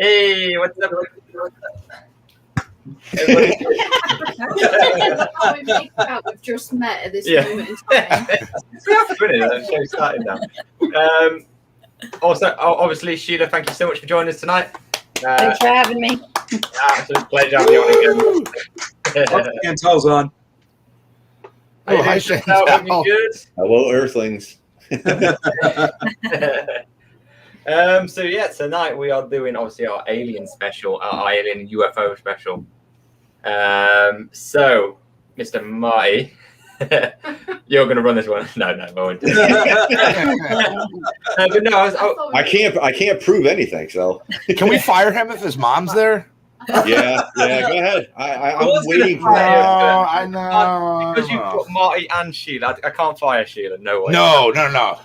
Hey, what's up? We've just met at this moment in time. The show started now. Also, obviously, Sheila, thank you so much for joining us tonight. Thanks for having me. Absolute pleasure having you on again. Chantel's on. Oh, hi, Chantel. You good? Hello, Earthlings. So yeah, tonight we are doing obviously our alien special, our alien UFO special. So, Mr. Marty, you're going to run this one. No, I won't. But no, I can't prove anything. So can we fire him if his mom's there? Yeah, go ahead. I'm waiting for that. No, I know. Because you put Marty and Sheila, I can't fire Sheila. No way. No.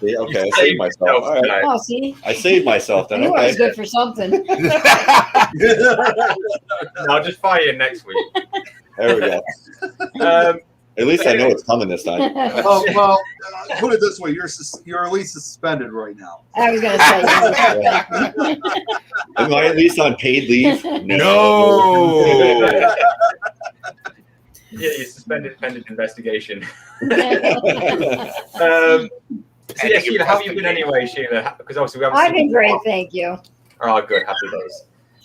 Yeah, okay, I saved myself. All right. Oh, see? I saved myself then. You Okay. was good for something. I'll just fire you next week. There we go. At least I know it's coming this time. Oh, well, put it this way: you're at least suspended right now. I was going to say. Am I at least on paid leave? No. Yeah, you're suspended pending investigation. So yeah, Sheila, how have you been anyway, Sheila? Because obviously we haven't. I've been great, thank you. Oh, good, happy days.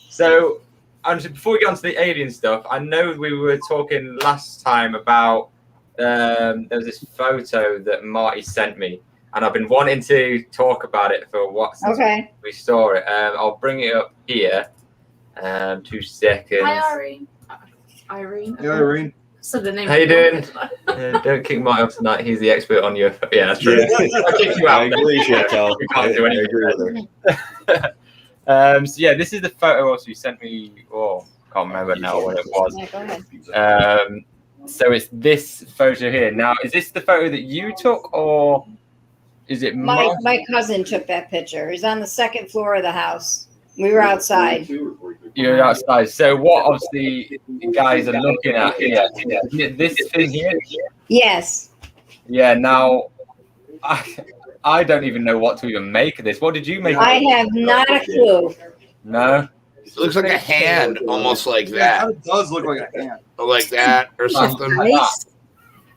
So, before we get on to the alien stuff, I know we were talking last time about there was this photo that Marty sent me, and I've been wanting to talk about it for what since we saw it. I'll bring it up here. 2 seconds. Hi, Irene. Irene. Yeah, Irene. So the name. How you doing? Don't kick Marty off tonight. He's the expert on your. Yeah, that's true. I'll kick you out. I agree, Chantel. We can't do anything. I agree with her. So yeah, this is the photo also you sent me. Oh, can't remember now what it was. Yeah, go ahead. So it's this photo here. Now, is this the photo that you took, or is it My cousin took that picture. He's on the second floor of the house. We were outside. You're outside. So what obviously you guys are looking at here, isn't it this thing here? Yes. Yeah. Now, I don't even know what to even make of this. What did you make? I have not a clue. No. It looks like a hand, almost like that. It does look like a hand. Or like that, or something.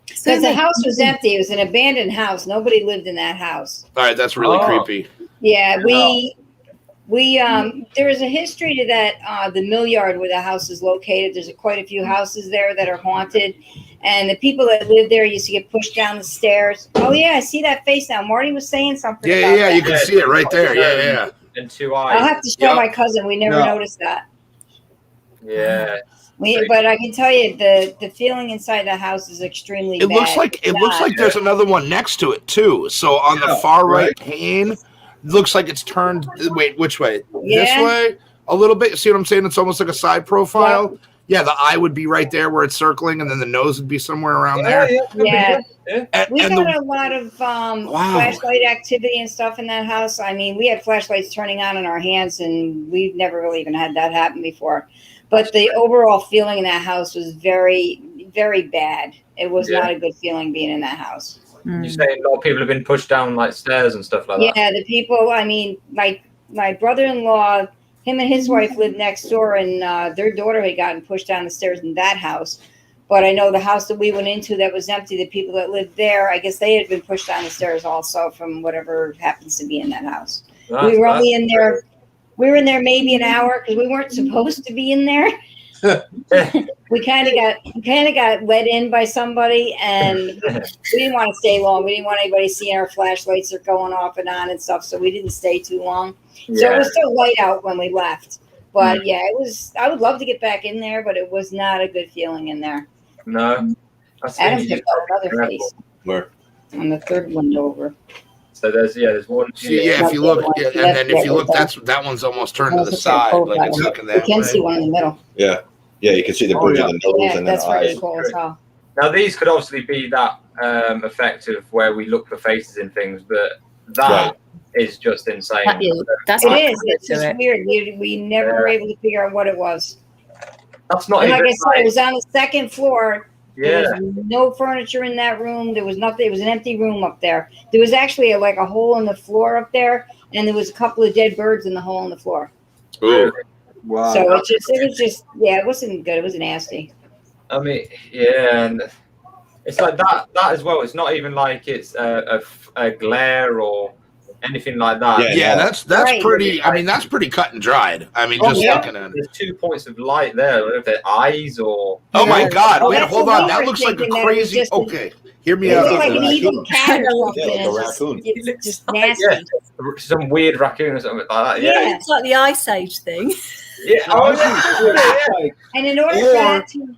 Because the house was empty. It was an abandoned house. Nobody lived in that house. All right, that's really creepy. Yeah, we there is a history to that the mill yard where the house is located. There's quite a few houses there that are haunted, and the people that lived there used to get pushed down the stairs. Oh yeah, I see that face now. Marty was saying something. Yeah, you can see it right there. Yeah. And 2 eyes. I'll have to show my cousin. We never noticed that. Yeah. But I can tell you the feeling inside the house is extremely bad. It looks like there's another one next to it too. So on the far right pane, looks like it's turned. Wait, which way? This way a little bit. See what I'm saying? It's almost like a side profile. Yeah, the eye would be right there where it's circling, and then the nose would be somewhere around there. Yeah. We got a lot of flashlight activity and stuff in that house. I mean, we had flashlights turning on in our hands, and we've never really even had that happen before. But the overall feeling in that house was very, very bad. It was not a good feeling being in that house. You say a lot of people have been pushed down like stairs and stuff like that. Yeah, the people. I mean, my brother-in-law, him and his wife lived next door, and their daughter had gotten pushed down the stairs in that house. But I know the house that we went into that was empty, the people that lived there, I guess they had been pushed down the stairs also from whatever happens to be in that house. We were only in there. We were in there maybe an hour because we weren't supposed to be in there. We kind of got let in by somebody, and we didn't want to stay long. We didn't want anybody seeing our flashlights are going off and on and stuff, so we didn't stay too long. So it was still light out when we left. But yeah, it was. I would love to get back in there, but it was not a good feeling in there. No. Adam picked up another face. Where? On the third window over. So there's one. See, if you look, and then if you look, that one's almost turned to the side, like it's looking that way. You can see one in the middle. Yeah, you can see the bridge of the nose and that's the really eyes. cool as well. Now these could obviously be that effect of where we look for faces and things, but that is just insane. It is. It's just weird. We never were able to figure out what it was. That's not and even like I said, it was on the second floor. Yeah. There was no furniture in that room. There was nothing. It was an empty room up there. There was actually a hole in the floor up there, and there was a couple of dead birds in the hole in the floor. Ooh. Wow. So it wasn't good. It was nasty. I mean, yeah, and it's like that as well. It's not even like it's a glare or anything like that. Yeah, that's Right. pretty. I mean, that's pretty cut and dried. I mean, Oh, just yeah. looking at it. There's 2 points of light there. I don't know if they're eyes or. Oh my God! Oh, Wait, that's hold what on. we That were looks like a thinking, that it was crazy. just Okay, hear me It out. looked like a an evil raccoon. cat or something. Yeah, like a It's just- raccoon. It's just like- nasty. Yeah, some weird raccoon or something like that. Yeah. Yeah. It's like the Ice Age thing. Yeah. Oh, yeah. And in order Or for that to,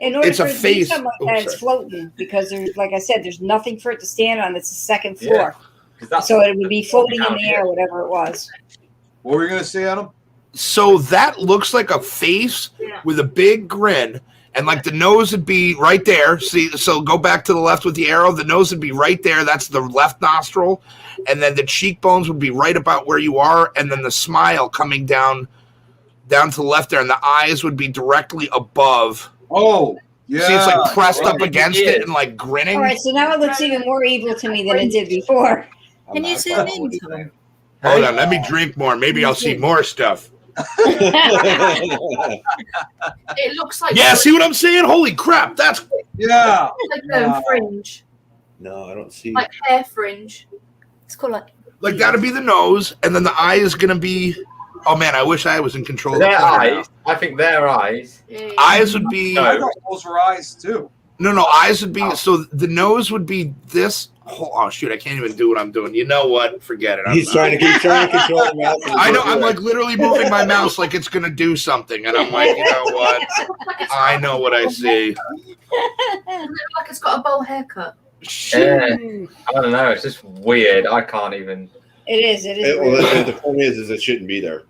it's a to do face- something like oh, that, it's sorry. floating because there's, like I said, there's nothing for it to stand on. It's the second floor, 'Cause that's so it would be floating in the Yeah. air, whatever it was. What were you gonna say, Adam? So that looks like a face Yeah. with a big grin, and like the nose would be right there. See, so go back to the left with the arrow. The nose would be right there. That's the left nostril, and then the cheekbones would be right about where you are, and then the smile coming down to the left there, and the eyes would be directly above. Oh, yeah. See, it's like pressed up right. against it and like grinning. All right, so now it looks even more evil to me than it did before. Can you zoom into them? Hold on, let me drink more. Maybe I'll see more stuff. It looks like Yeah, see what I'm saying? Holy crap, that's Yeah. like Wow. fringe, No, I don't see. like hair fringe. It's called like that'd be the nose, and then the eye is gonna be. Oh man, I wish I was in control of the Their pointer now. eyes. I think their eyes. Eyes would be I thought those were eyes too. no. Eyes would be so the nose would be this. Oh shoot, I can't even do what I'm doing. You know what? Forget it. He's trying to control the mouth. I know. I'm like literally moving my mouse like it's gonna do something, and I'm like, you know what? I know what I see. It looks like it's got a bowl haircut. Yeah. I don't know. It's just weird. I can't even. It is. It is. Well, weird. the point is it shouldn't be there.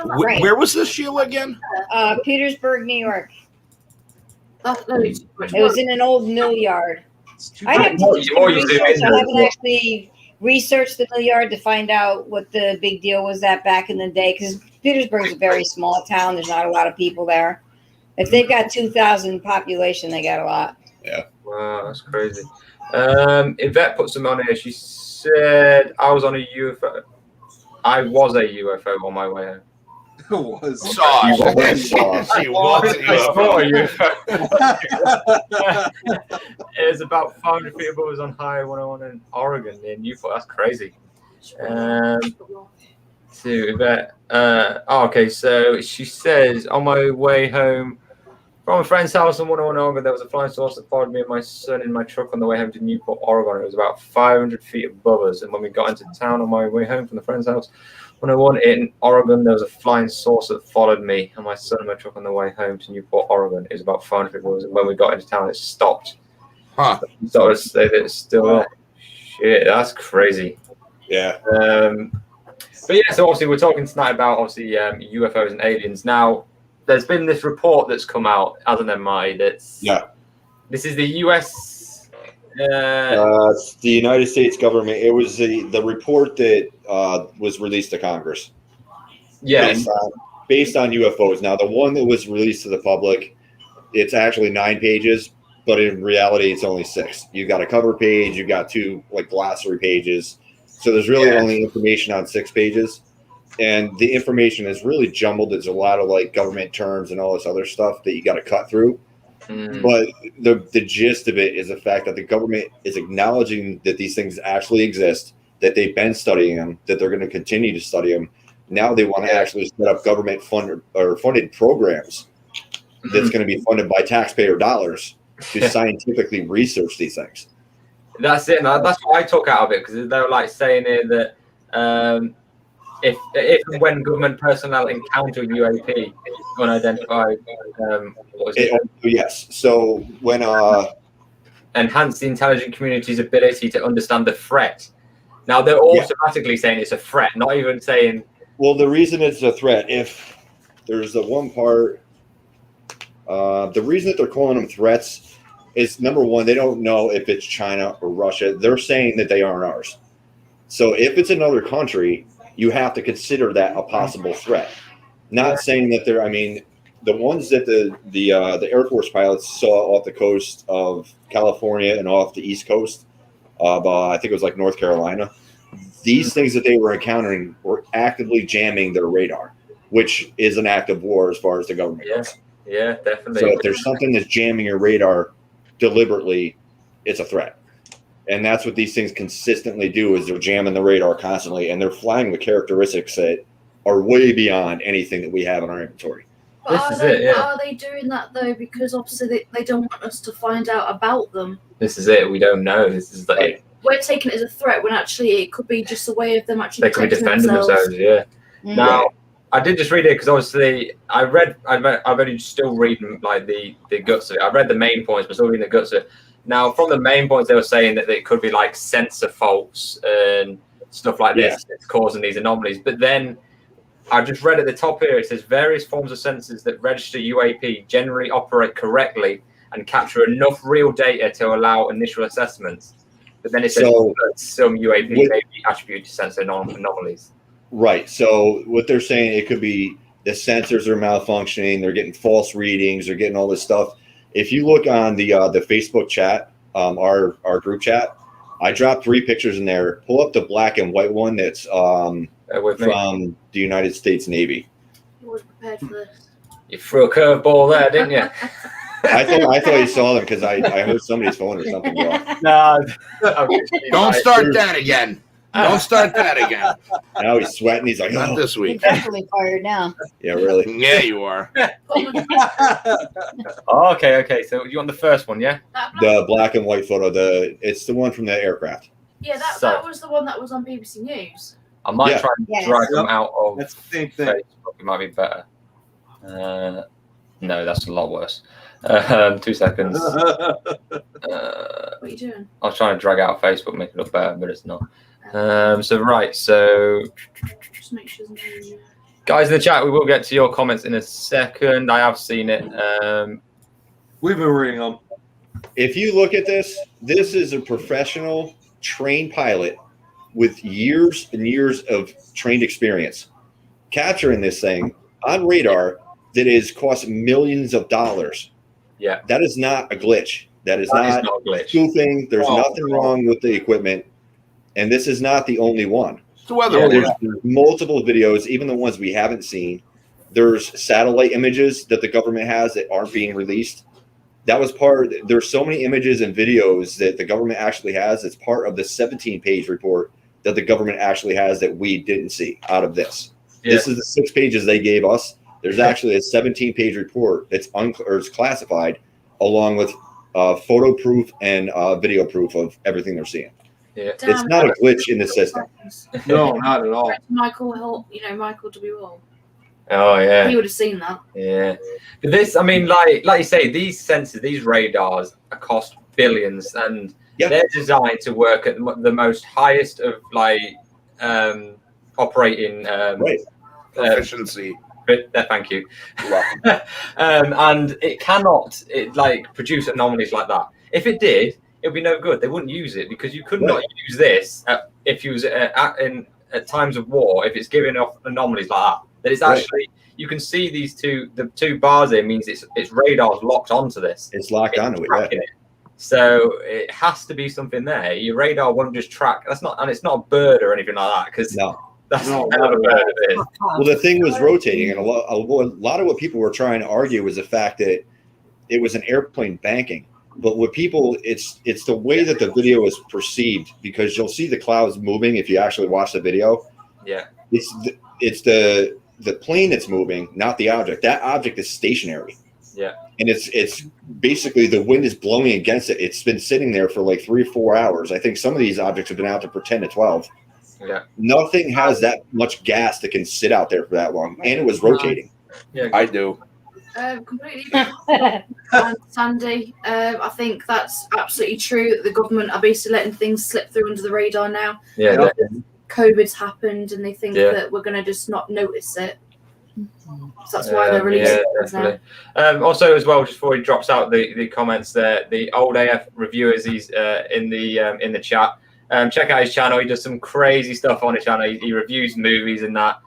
Right. Where was this, Sheila, again? Petersburg, New York. That's no, it's too much It was in an old mill yard. It's too I bad. have to do More some you zoom research. in, I haven't yeah. actually researched the mill yard to find out what the big deal was that back in the day. Because Petersburg's a very small town. There's not a lot of people there. If they've got 2,000 population, they got a lot. Wow, that's crazy. Yvette put some on here. She said, I was on a UFO. I was a UFO on my way home. It was. Saw. You She was a I saw a UFO. UFO. It was about 500 feet above us on Highway 101 in Oregon near Newport. That's crazy. To Yvette. Okay, so she says, on my way home from a friend's house in 101 Oregon, there was a flying saucer that followed me and my son in my truck on the way home to Newport, Oregon. It was about 500 feet above us. And when we got into town on my way home from the friend's house, 101 in Oregon, there was a flying saucer that followed me and my son in my truck on the way home to Newport, Oregon. It was about 500 feet above us. And when we got into town, it stopped. Huh. So I say that it's still there. Shit, that's crazy. Yeah. But yeah, so obviously we're talking tonight about obviously UFOs and aliens. Now, there's been this report that's come out, hasn't there, Marty? This is the US. It's the United States government. It was the report that was released to Congress. Yes. Based on UFOs. Now, the one that was released to the public, it's actually 9 pages, but in reality, it's only 6. You got a cover page, you got 2 like glossary pages. So there's really only information on 6 pages. And the information is really jumbled. There's a lot of like government terms and all this other stuff that you got to cut through. But the gist of it is the fact that the government is acknowledging that these things actually exist, that they've been studying them, that they're going to continue to study them. Now they want to actually set up government funded programs that's going to be funded by taxpayer dollars to scientifically research these things. That's it. Now, that's what I took out of it, because they were like saying here that if and when government personnel encounter UAP, unidentified, what was it? Yes. So when enhance the intelligent community's ability to understand the threat. Now they're automatically saying it's a threat, not even saying. Well, the reason it's a threat, if there's the one part, the reason that they're calling them threats is, number one, they don't know if it's China or Russia. They're saying that they aren't ours. So if it's another country, you have to consider that a possible threat. Not saying that they're, I mean, the ones that the Air Force pilots saw off the coast of California and off the East Coast of, I think it was like North Carolina, these things that they were encountering were actively jamming their radar. which is an act of war as far as the government goes. Yeah, definitely. So if there's something that's jamming your radar deliberately, it's a threat. And that's what these things consistently do, is they're jamming the radar constantly, and they're flying with characteristics that are way beyond anything that we have in our inventory. But are they doing that though? Because obviously they don't want us to find out about them. This is it. We don't know. This is like we're taking it as a threat when actually it could be just a way of them actually they could be defending themselves. Yeah. Mm. Now, I did just read it because obviously I've only still reading like the guts of it. I read the main points, but still reading the guts of it. Now, from the main points, they were saying that it could be like sensor faults and stuff like this that's causing these anomalies. But then I just read at the top here, it says various forms of sensors that register UAP generally operate correctly and capture enough real data to allow initial assessments. But then it says some UAP may be attributed to sensor anomalies. Right. So what they're saying, it could be the sensors are malfunctioning, they're getting false readings, they're getting all this stuff. If you look on the Facebook chat, our group chat, I dropped 3 pictures in there. Pull up the black and white one that's from the United States Navy. You weren't prepared for this. You threw a curveball there, didn't you? I thought you saw them because I heard somebody's phone or something go off. No. Don't start that again. Don't start that again. Now he's sweating. He's like, not this You're week. definitely fired now. Yeah, really. Yeah, you are. Okay. So you want the first one, yeah? The black and white photo. It's the one from the aircraft. Yeah, that was the one that was on BBC News. I might try and drag them out of That's the same thing. Facebook. It might be better. No, that's a lot worse. 2 seconds. What are you doing? I was trying to drag out Facebook, make it look better, but it's not. So Just make sure there's no. guys in the chat, we will get to your comments in a second. I have seen it. We've been reading them. If you look at this is a professional trained pilot with years and years of trained experience capturing this thing on radar that is cost millions of dollars. Yeah, that is not a glitch. That is not a glitch. Spoofing. There's nothing wrong with the equipment, and this is not the only one. The weather. There's multiple videos, even the ones we haven't seen. There's satellite images that the government has that aren't being released. That was there's so many images and videos that the government actually has. It's part of the 17-page report that the government actually has that we didn't see out of this. Yeah. This is the 6 pages they gave us. There's actually a 17-page report that's it's classified, along with photo proof and video proof of everything they're seeing. Yeah. It's not a glitch in the system. No, not at all. Michael W. Hall. Oh yeah, he would have seen that. Yeah, but this, I mean, like you say, these sensors, these radars, cost billions, and they're designed to work at the most highest of operating efficiency. Thank you. And it cannot produce anomalies like that. If it did, it would be no good. They wouldn't use it because you could not use this if you was at times of war. If it's giving off anomalies like that. That it's actually, you can see the two bars there means it's radar's locked onto this. It's locked onto it. So it has to be something there. Your radar won't just track. That's not, and it's not a bird or anything like that because that's not a bird. It is. Well, the thing was rotating, and a lot of what people were trying to argue was the fact that it was an airplane banking. But with people, it's the way that the video is perceived, because you'll see the clouds moving if you actually watch the video. Yeah, it's the plane that's moving, not the object. That object is stationary. Yeah. And it's basically the wind is blowing against it. It's been sitting there for like 3 or 4 hours. I think some of these objects have been out there for 10 to 12. Yeah. Nothing has that much gas that can sit out there for that long. And it was rotating. Yeah, I do. Completely. And Sandy, I think that's absolutely true. The government are basically letting things slip through under the radar now. Yeah. COVID's happened, and they think that we're going to just not notice it. So that's why they're releasing it now. Also, as well, just before he drops out the comments there, the old AF reviewers, he's in the chat. Check out his channel. He does some crazy stuff on his channel. He reviews movies and that.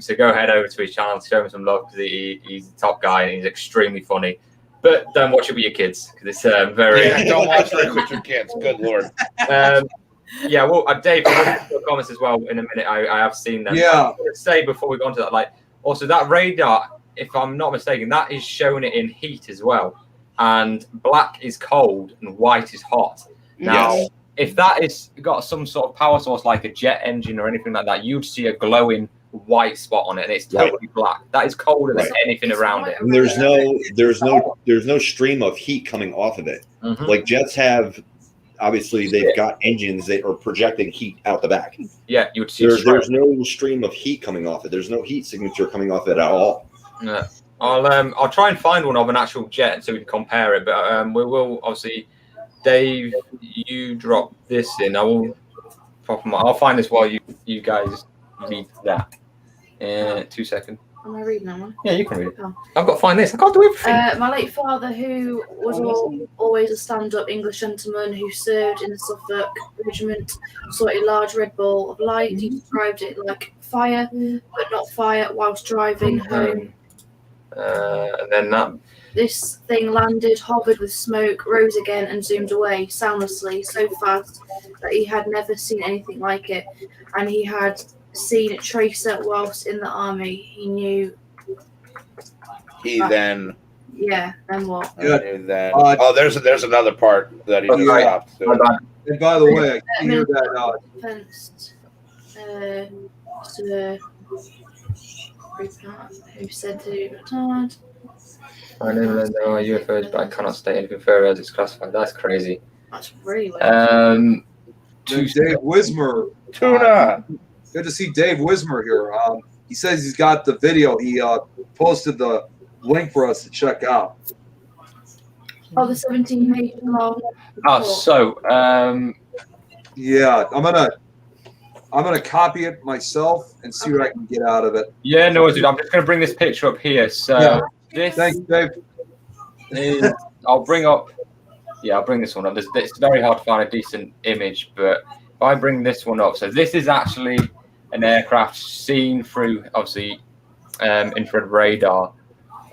So go head over to his channel to show him some love, because he's the top guy and he's extremely funny. But don't watch it with your kids, because it's very. Yeah, don't watch it with your kids. Good lord. Yeah, well, Dave, I'll look at your comments as well in a minute. I have seen them. Yeah. I want to say before we go on to that, Also, that radar, if I'm not mistaken, that is showing it in heat as well. And black is cold and white is hot. Now, Yes. if that is got some sort of power source like a jet engine or anything like that, you'd see a glowing white spot on it, and it's totally black. That is colder than anything around it. And there's no stream of heat coming off of it. Like jets have, obviously they've got engines that are projecting heat out the back. Yeah, you would see. There's no stream of heat coming off it. There's no heat signature coming off it at all. Yeah. I'll try and find one of an actual jet so we can compare it. But we will obviously, Dave, you drop this in. I'll find this while you guys read that. 2 seconds. Am I reading that one? Yeah, you can read it. Oh. I've got to find this. I can't do everything. My late father, who was always a stand-up English gentleman who served in the Suffolk Regiment, saw a large red ball of light. He described it like fire, but not fire, whilst driving home. And then this thing landed, hovered with smoke, rose again, and zoomed away soundlessly, so fast that he had never seen anything like it, and he had seen a tracer whilst in the army. He knew. Then what? There's another part that he just stopped. So. And by the way, I can hear that. Defense, who said to retard. I know there are UFOs, but I cannot state anything further as it's classified. That's crazy. That's really weird. Dave Wismer. Tuna. Good to see Dave Wismer here. He says he's got the video. He posted the link for us to check out. Oh, the 17-page long. Yeah, I'm gonna copy it myself and see what I can get out of it. Yeah, no, dude. I'm just gonna bring this picture up here. So this. Thanks, Dave. I'll bring this one up. It's very hard to find a decent image, but if I bring this one up, so this is actually an aircraft seen through, obviously, infrared radar,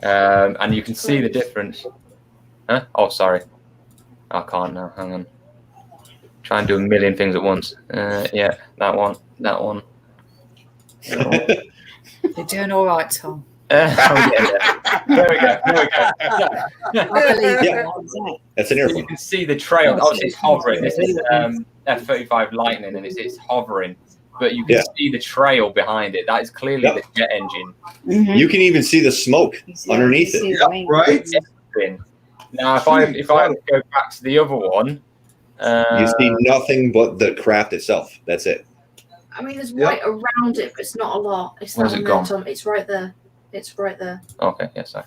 and you can see the difference. Huh? Oh, sorry. I can't now. Hang on. Try and do a million things at once. Yeah, that one. You're doing all right, Tom. There we go. That's an airplane. So you can see the trail. Obviously, it's hovering. This is F-35 Lightning, and it's hovering. But you can see the trail behind it. That is clearly the jet engine. You can even see the smoke underneath it. Yeah, right. Now, if I go back to the other one, you see nothing but the craft itself. That's it. I mean, there's white around it, but it's not a lot. It's not Where's it gone? Tom. It's right there. It's right there. Okay, yes, sorry.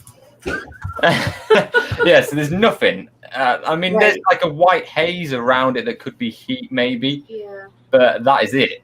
Yeah, so there's nothing. I mean, there's like a white haze around it that could be heat, maybe. Yeah. But that is it.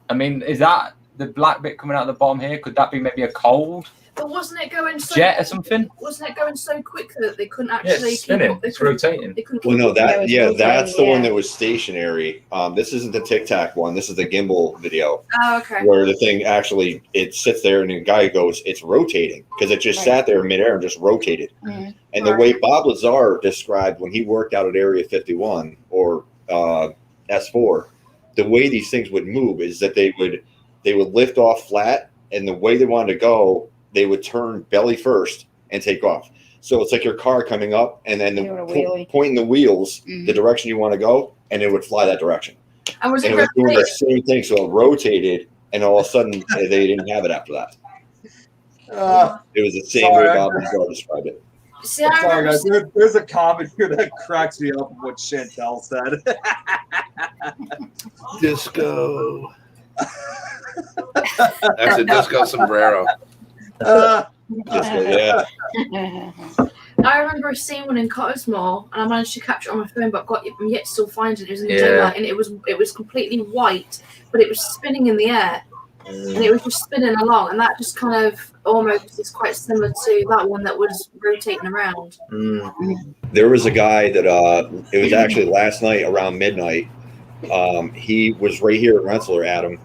I mean, is that the black bit coming out of the bottom here? Could that be maybe a cold But wasn't it going so jet or something? Wasn't it going so quick that they couldn't actually it's spinning. It's rotating. Well, no, that's the one that was stationary. This isn't the Tic Tac one. This is the gimbal video. Oh, okay. Where the thing actually it sits there and the guy goes, it's rotating because it just sat there in midair and just rotated. Mhm. And the way Bob Lazar described when he worked out at Area 51 or S4, the way these things would move is that they would lift off flat, and the way they wanted to go, they would turn belly first and take off. So it's like your car coming up and then pointing the wheels the direction you want to go, and it would fly that direction. And was it was doing the same thing, so it rotated, and all of a sudden they didn't have it after that. It was the same way Bob Lazar described it. See, sorry, guys. There's a comment here that cracks me up what Chantel said. Disco. That's a disco sombrero. Yeah. I remember seeing one in Cottesmore, and I managed to capture it on my phone, but I'm yet to still find it. It was in the daylight, and it was completely white, but it was spinning in the air, and it was just spinning along, and that just kind of almost is quite similar to that one that was rotating around. There was a guy that it was actually last night around midnight. He was right here at Rensselaer, Adam.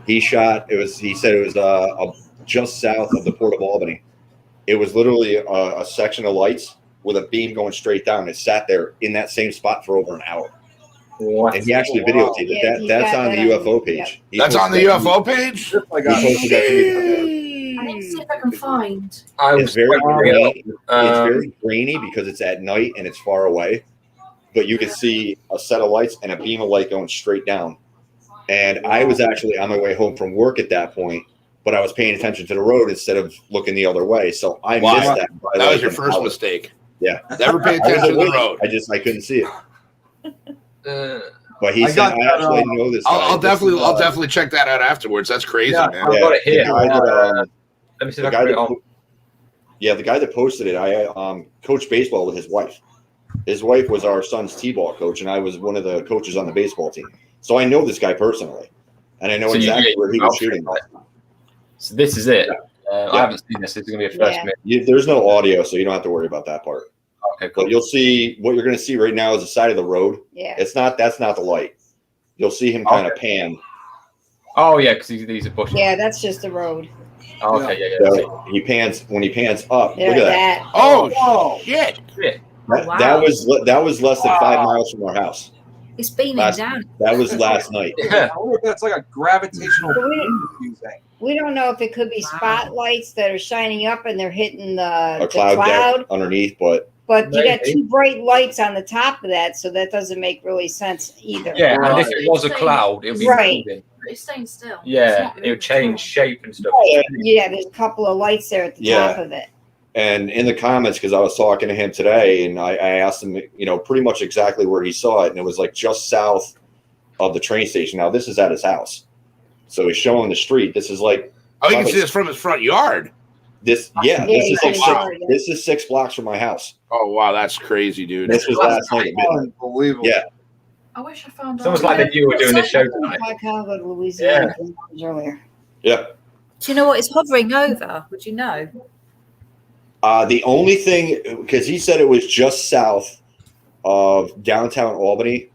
He shot. He said it was just south of the Port of Albany. It was literally a section of lights with a beam going straight down. It sat there in that same spot for over an hour. What? And he actually videotaped it. That's on the UFO page. That's on the UFO page? He posted that to me. need to see if I can find. It's very grainy. It's very grainy because it's at night and it's far away. But you can see a set of lights and a beam of light going straight down. And I was actually on my way home from work at that point, but I was paying attention to the road instead of looking the other way. So I missed that. That was your first mistake. Yeah. Never pay attention to the road. I couldn't see it. But he said, I actually know this guy. I'll definitely check that out afterwards. That's crazy, man. I've got it here. Let me see if I can put it on. Yeah, the guy that posted it, I coached baseball with his wife. His wife was our son's t-ball coach, and I was one of the coaches on the baseball team. So I know this guy personally, and I know exactly where he was shooting. So this is it. I haven't seen this. This is going to be a first minute. There's no audio, so you don't have to worry about that part. Okay, cool. But you'll see what you're going to see right now is the side of the road. Yeah. That's not the light. You'll see him kind of pan. Oh yeah, because these are bushes. Yeah, that's just the road. Oh, okay, yeah. So he pans up. Yeah, look at that. Oh, shit. That was less than 5 miles from our house. It's beaming down. That was last night. I wonder if that's like a gravitational beam. We don't know if it could be spotlights that are shining up and they're hitting the cloud underneath, but you got two bright lights on the top of that, so that doesn't make really sense either. Yeah, and if it was a cloud, it would be moving. But it's staying still. Yeah, it would change shape and stuff. Yeah, there's a couple of lights there at the top of it. And in the comments, because I was talking to him today, and I asked him, pretty much exactly where he saw it, and it was like just south of the train station. Now this is at his house, so he's showing the street. This is like you can see this from his front yard. This is 6 blocks from my house. Oh wow, that's crazy, dude. This was last night at midnight. Unbelievable. Yeah. I wish I found out. It's almost like that you were doing this show tonight. I kind of go to Louisiana earlier. Yeah. Do you know what it's hovering over? Would you know? The only thing, because he said it was just south of downtown Albany.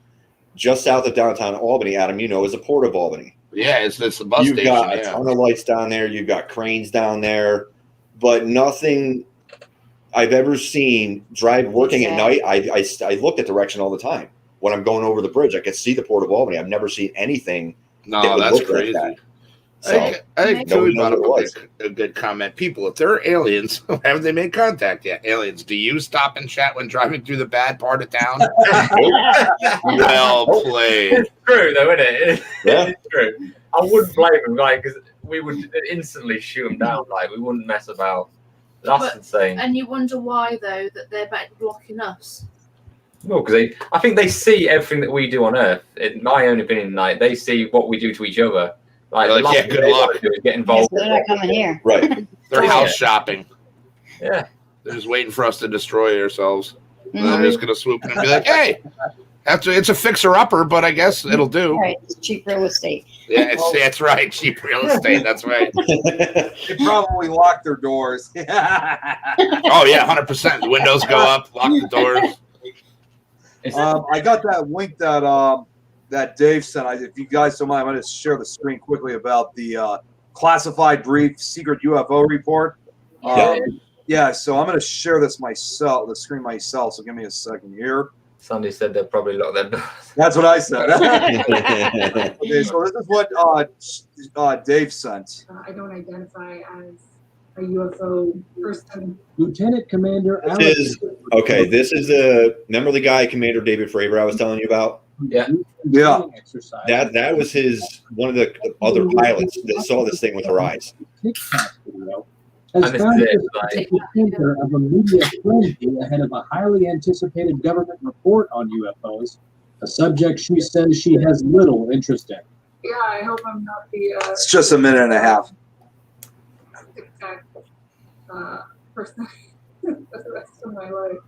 Just south of downtown Albany, Adam, is the Port of Albany. Yeah, it's the bus You've station. got a ton of lights down there. You've got cranes down there. But nothing I've ever seen working at night. I look at direction all the time. When I'm going over the bridge, I can see the Port of Albany. I've never seen anything. No, that's crazy. Like that. I think Joey brought up a good comment. People, if there are aliens, haven't they made contact yet? Aliens, do you stop and chat when driving through the bad part of town? Well played. It's true, though, isn't it? Yeah. It's true. I wouldn't blame them, because we would instantly shoot them down. We wouldn't mess about. That's insane. And you wonder why, though, that they're blocking us. No, because I think they see everything that we do on Earth. In my own opinion, they see what we do to each other. The last good luck. Thing is get involved. So they're not coming here. Right. They're house shopping. Yeah. They're just waiting for us to destroy ourselves. Mm-hmm. They're just going to swoop in and be like, hey, it's a fixer-upper, but I guess it'll do. Right. It's cheap real estate. Yeah, that's right. Cheap real estate. That's right. They probably lock their doors. Oh, yeah, 100%. The windows go up, lock the doors. I got that link that Dave sent. If you guys don't mind, I'm going to share the screen quickly about the classified brief secret UFO report. So I'm going to share this the screen myself. So give me a second here. Sandy said they'll probably lock their doors. That's what I said. Okay, so this is what Dave sent. I don't identify as a UFO person. Lieutenant Commander This is remember the guy, Commander David Fravor, I was telling you about? Yeah. That was one of the other pilots that saw this thing with her eyes. Has found this at the center of a media frenzy ahead of a highly anticipated government report on UFOs, a subject she says she has little interest in. Yeah, I hope I'm not the It's just a minute and a half. tic-tac person for the rest of my life.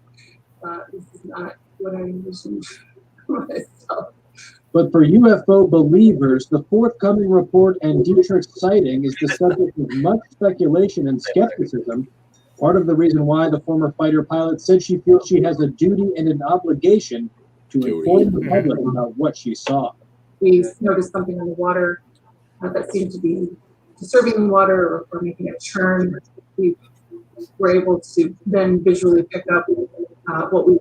This is not what I envisioned for myself. But for UFO believers, the forthcoming report and Dietrich's sighting is the subject of much speculation and skepticism. Part of the reason why the former fighter pilot said she feels she has a duty and an obligation to inform the public about what she saw. We noticed something in the water that seemed to be disturbing the water or making it churn. We were able to then visually pick up what we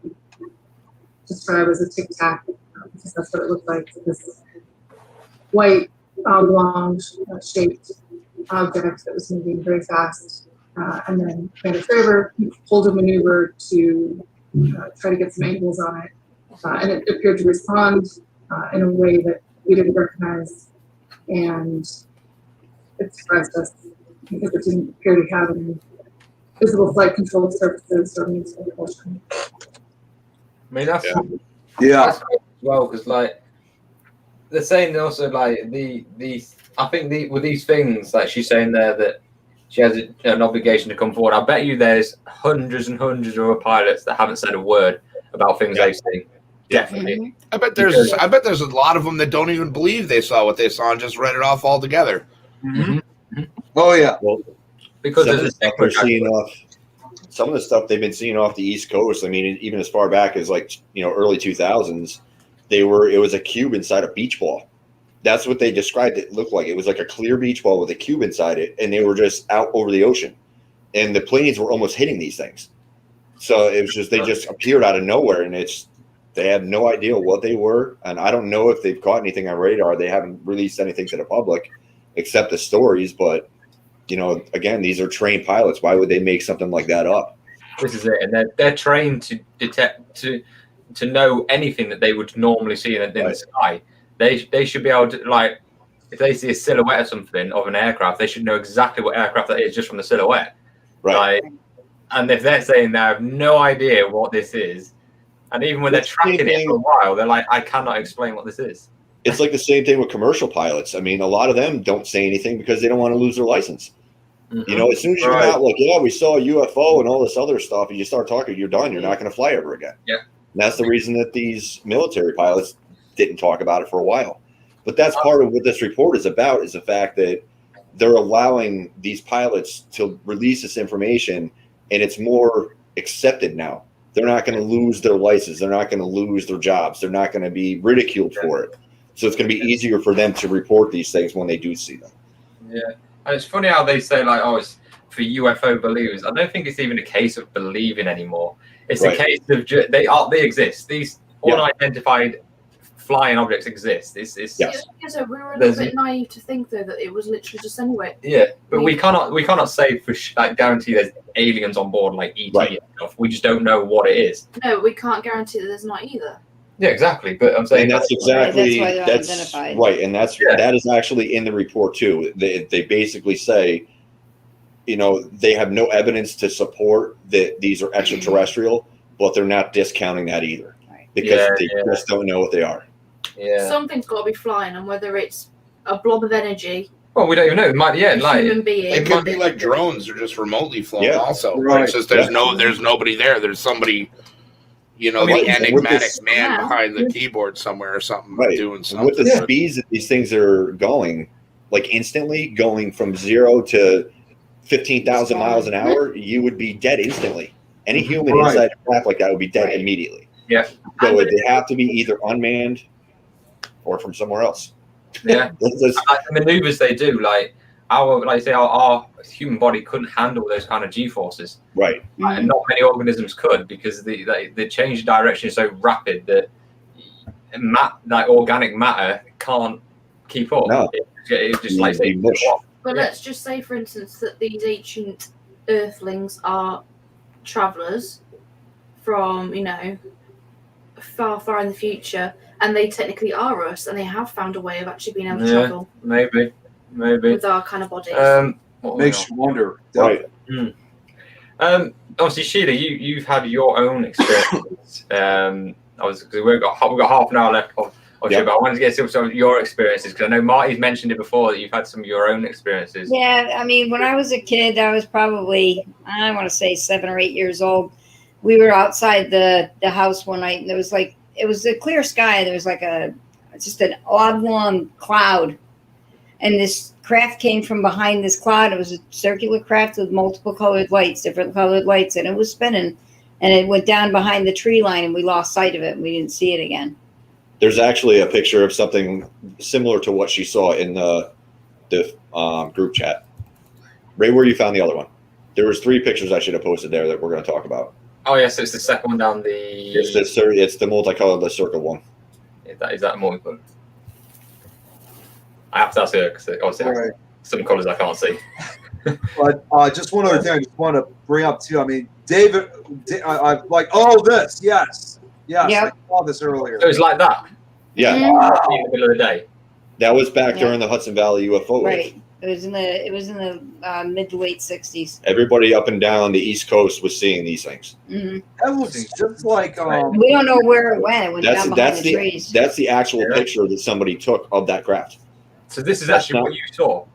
describe as a tic-tac, because that's what it looked like. This white oblong shaped object that was moving very fast, and then kind of favor pulled a maneuver to try to get some angles on it, and it appeared to respond in a way that we didn't recognize, and it surprised us because it didn't appear to have any visible flight control surfaces or means of propulsion. I mean, that's Yeah. well, because like they're saying also like I think with these things, like she's saying there that she has an obligation to come forward. I bet you there's hundreds and hundreds of other pilots that haven't said a word about things they've seen. Definitely. I bet there's a lot of them that don't even believe they saw what they saw and just read it off altogether. Mm-hmm. Oh yeah. Well, Because some of the stuff they're seeing off, some of the stuff they've been seeing off the East Coast. I mean, even as far back as like early 2000s, it was a cube inside a beach ball. That's what they described it looked like. It was like a clear beach ball with a cube inside it, and they were just out over the ocean, and the planes were almost hitting these things. So it was they just appeared out of nowhere, and they had no idea what they were, and I don't know if they've caught anything on radar. They haven't released anything to the public except the stories, but again, these are trained pilots. Why would they make something like that up? This is it, and they're trained to detect to know anything that they would normally see in the sky. They should be able to, like, if they see a silhouette of something of an aircraft, they should know exactly what aircraft that is just from the silhouette. Right. Like, and if they're saying they have no idea what this is, and even when they're tracking it for a while, they're like, I cannot explain what this is. It's like the same thing with commercial pilots. I mean, a lot of them don't say anything because they don't want to lose their license. Mm-hmm. As soon as you're out, like, we saw a UFO and all this other stuff, and you start talking, you're done. You're not going to fly ever again. Yeah. And that's the reason that these military pilots didn't talk about it for a while. But that's part of what this report is about, is the fact that they're allowing these pilots to release this information, and it's more accepted now. They're not going to lose their license. They're not going to lose their jobs. They're not going to be ridiculed for it. So it's going to be easier for them to report these things when they do see them. Yeah. And it's funny how they say, like, it's for UFO believers. I don't think it's even a case of believing anymore. It's a case of they exist. These unidentified flying objects exist. So we were a little bit naive to think though that it was literally just anyway. Yeah, but we cannot say for guarantee there's aliens on board like ET and stuff. We just don't know what it is. No, we can't guarantee that there's not either. Yeah, exactly. But I'm saying that's exactly why they're unidentified. Right, and that is actually in the report too. They basically say, they have no evidence to support that these are extraterrestrial, but they're not discounting that either because they just don't know what they are. Yeah, something's got to be flying, and whether it's a blob of energy. Well, we don't even know. It might, human being. It could be like drones or just remotely flown. Yeah. Also, Right. It's just there's nobody there. There's somebody. The enigmatic man behind the keyboard somewhere or something doing something. With the speeds that these things are going, like instantly going from 0 to 15,000 miles an hour, you would be dead instantly. Any human inside a craft like that would be dead immediately. Yeah. So they have to be either unmanned or from somewhere else. Yeah. The maneuvers they do, like our human body couldn't handle those kind of G-forces. Right. And not many organisms could, because the change of direction is so rapid that organic matter can't keep up. No. It just like say, But let's just say, for instance, that these ancient Earthlings are travelers from far, far in the future, and they technically are us, and they have found a way of actually being able to travel. Maybe. With our kind of bodies. Makes you wonder. Right. Obviously, Sheila, you've had your own experiences. We've got half an hour left of you, but I wanted to get some of your experiences, because I know Marty's mentioned it before that you've had some of your own experiences. Yeah, I mean, when I was a kid, I was probably, I want to say 7 or 8 years old. We were outside the house one night, and there was it was a clear sky. There was just an oblong cloud. And this craft came from behind this cloud. It was a circular craft with multiple different colored lights, and it was spinning. And it went down behind the tree line, and we lost sight of it, and we didn't see it again. There's actually a picture of something similar to what she saw in the group chat. Right where you found the other one. There was 3 pictures I should have posted there that we're going to talk about. Oh, yes, it's the second one down the... It's the multicolored, the circle one. Is that multicolored? I have to ask her because obviously. Right. some colours I can't see. But just one other thing I just want to bring up too. I mean, David, I'm like, oh, this, yes, Yep. I saw this earlier. It was like that Yeah, in the middle of the day. that was back during the Hudson Valley UFO wave. Right. It was in the mid to late 60s. Everybody up and down the East Coast was seeing these things. Mm-hmm. That looks just like We don't know where it went. It went down behind the the trees. that's the actual picture that somebody took of that craft. So this is actually what you saw.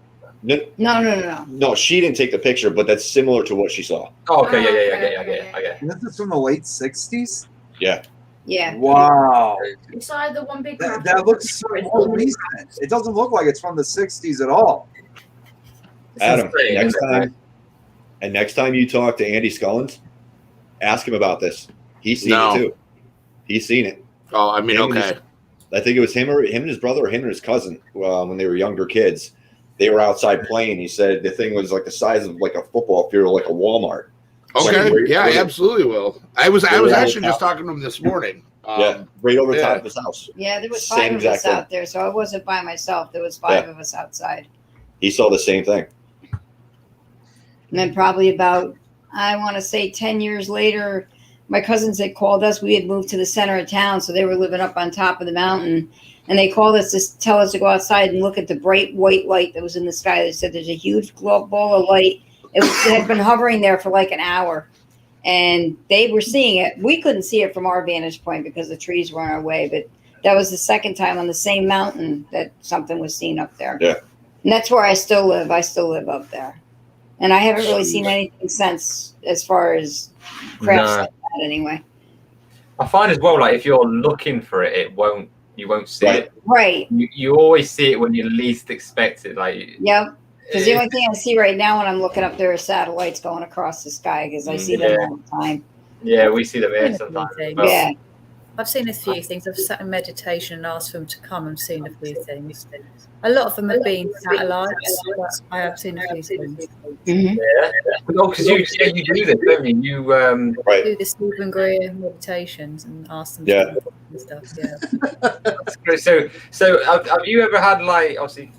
No. No, she didn't take the picture, but that's similar to what she saw. Oh, okay, yeah, I get it. this is from the late 60s. Yeah. Yeah. Wow, It's either one big. that looks so recent. It doesn't look like it's from the 60s at all. Adam, next time you talk to Andy Scullins, ask him about this. He's seen it too. He's seen it. Oh, I mean, okay. I think it was him and his brother or him and his cousin when they were younger kids. They were outside playing. He said the thing was like the size of like a football field, like a Walmart. Okay, yeah, I absolutely will. I was actually just talking to him this morning. Right over top of his house. Yeah, there was 5 of us out there, so I wasn't by myself. There was 5 of us outside. He saw the same thing. And then probably about, I want to say 10 years later, my cousins had called us. We had moved to the center of town, so they were living up on top of the mountain. And they called us to tell us to go outside and look at the bright white light that was in the sky. They said there's a huge ball of light. It had been hovering there for like an hour. And they were seeing it. We couldn't see it from our vantage point because the trees were in our way. But that was the second time on the same mountain that something was seen up there. Yeah. And that's where I still live. I still live up there. And I haven't really seen anything since as far as crafts like that anyway. I find as well, like if you're looking for it, you won't see it. Right. You always see it when you least expect it. Like yep. Because the only thing I see right now when I'm looking up there are satellites going across the sky because I see them all the time. Yeah, we see them here sometimes. Yeah. I've seen a few things. I've sat in meditation and asked for them to come and seen a few things. A lot of them have been satellites, but I have seen a few things. Mm-hmm. Yeah. Oh, because you do this, don't you? You do the Stephen Greer meditations and ask them to come and stuff. Yeah. That's great. So have you ever had like obviously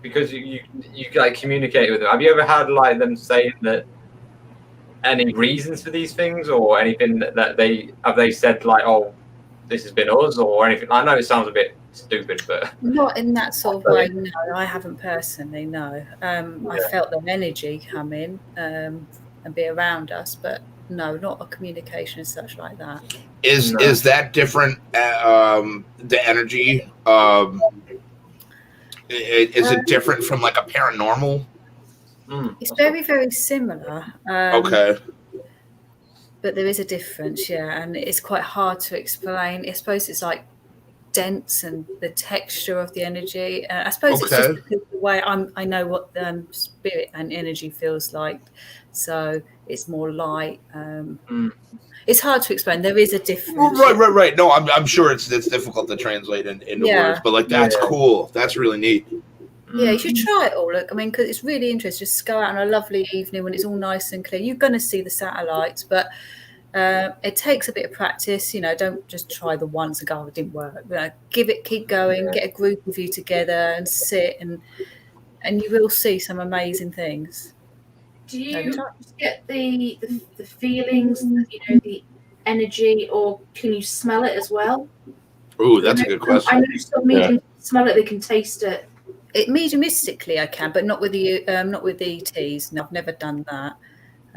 because you like communicate with them? Have you ever had like them saying that any reasons for these things or anything that they said like, oh, this has been us or anything? I know it sounds a bit stupid, but not in that sort of way. No, I haven't personally. No, I felt their energy come in and be around us, but no, not a communication as such like that. Is that different? The energy, is it different from like a paranormal? It's very, very similar. Okay. But there is a difference, and it's quite hard to explain. I suppose it's like dense and the texture of the energy. I suppose it's just because the way I know what spirit and energy feels like, so it's more light. It's hard to explain. There is a difference. Right. No, I'm sure it's difficult to translate into words, but like that's cool. That's really neat. Yeah, you should try it all. Look, I mean, because it's really interesting. Just go out on a lovely evening when it's all nice and clear. You're going to see the satellites, but it takes a bit of practice. Don't just try the once and go, oh, it didn't work. Keep going, get a group of you together and sit, and you will see some amazing things. Do you just get the feelings, the energy, or can you smell it as well? Ooh, that's a good question. I know some mediums smell it; they can taste it. Mediumistically, I can, but not with the ETs. No, I've never done that.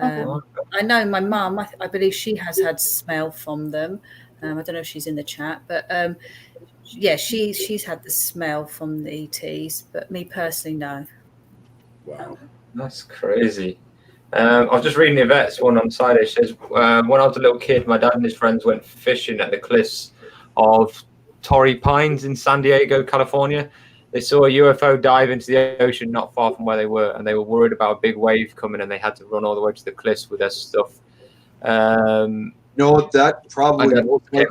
I know my mum. I believe she has had smell from them. I don't know if she's in the chat, but she's had the smell from the ETs. But me personally, no. Wow, that's crazy. I was just reading Yvette's one on side. It says when I was a little kid, my dad and his friends went fishing at the cliffs of Torrey Pines in San Diego, California. They saw a UFO dive into the ocean not far from where they were, and they were worried about a big wave coming, and they had to run all the way to the cliffs with their stuff. That probably he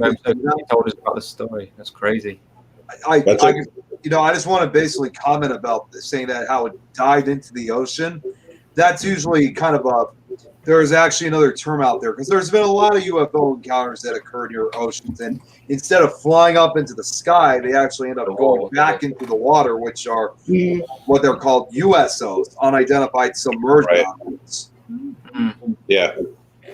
told us about the story. That's crazy. I just want to basically comment about saying that how it dived into the ocean. That's usually kind of there is actually another term out there, because there's been a lot of UFO encounters that occur near oceans, and instead of flying up into the sky, they actually end up going back into the water, which are what they're called USOs, unidentified submerged objects. Yeah.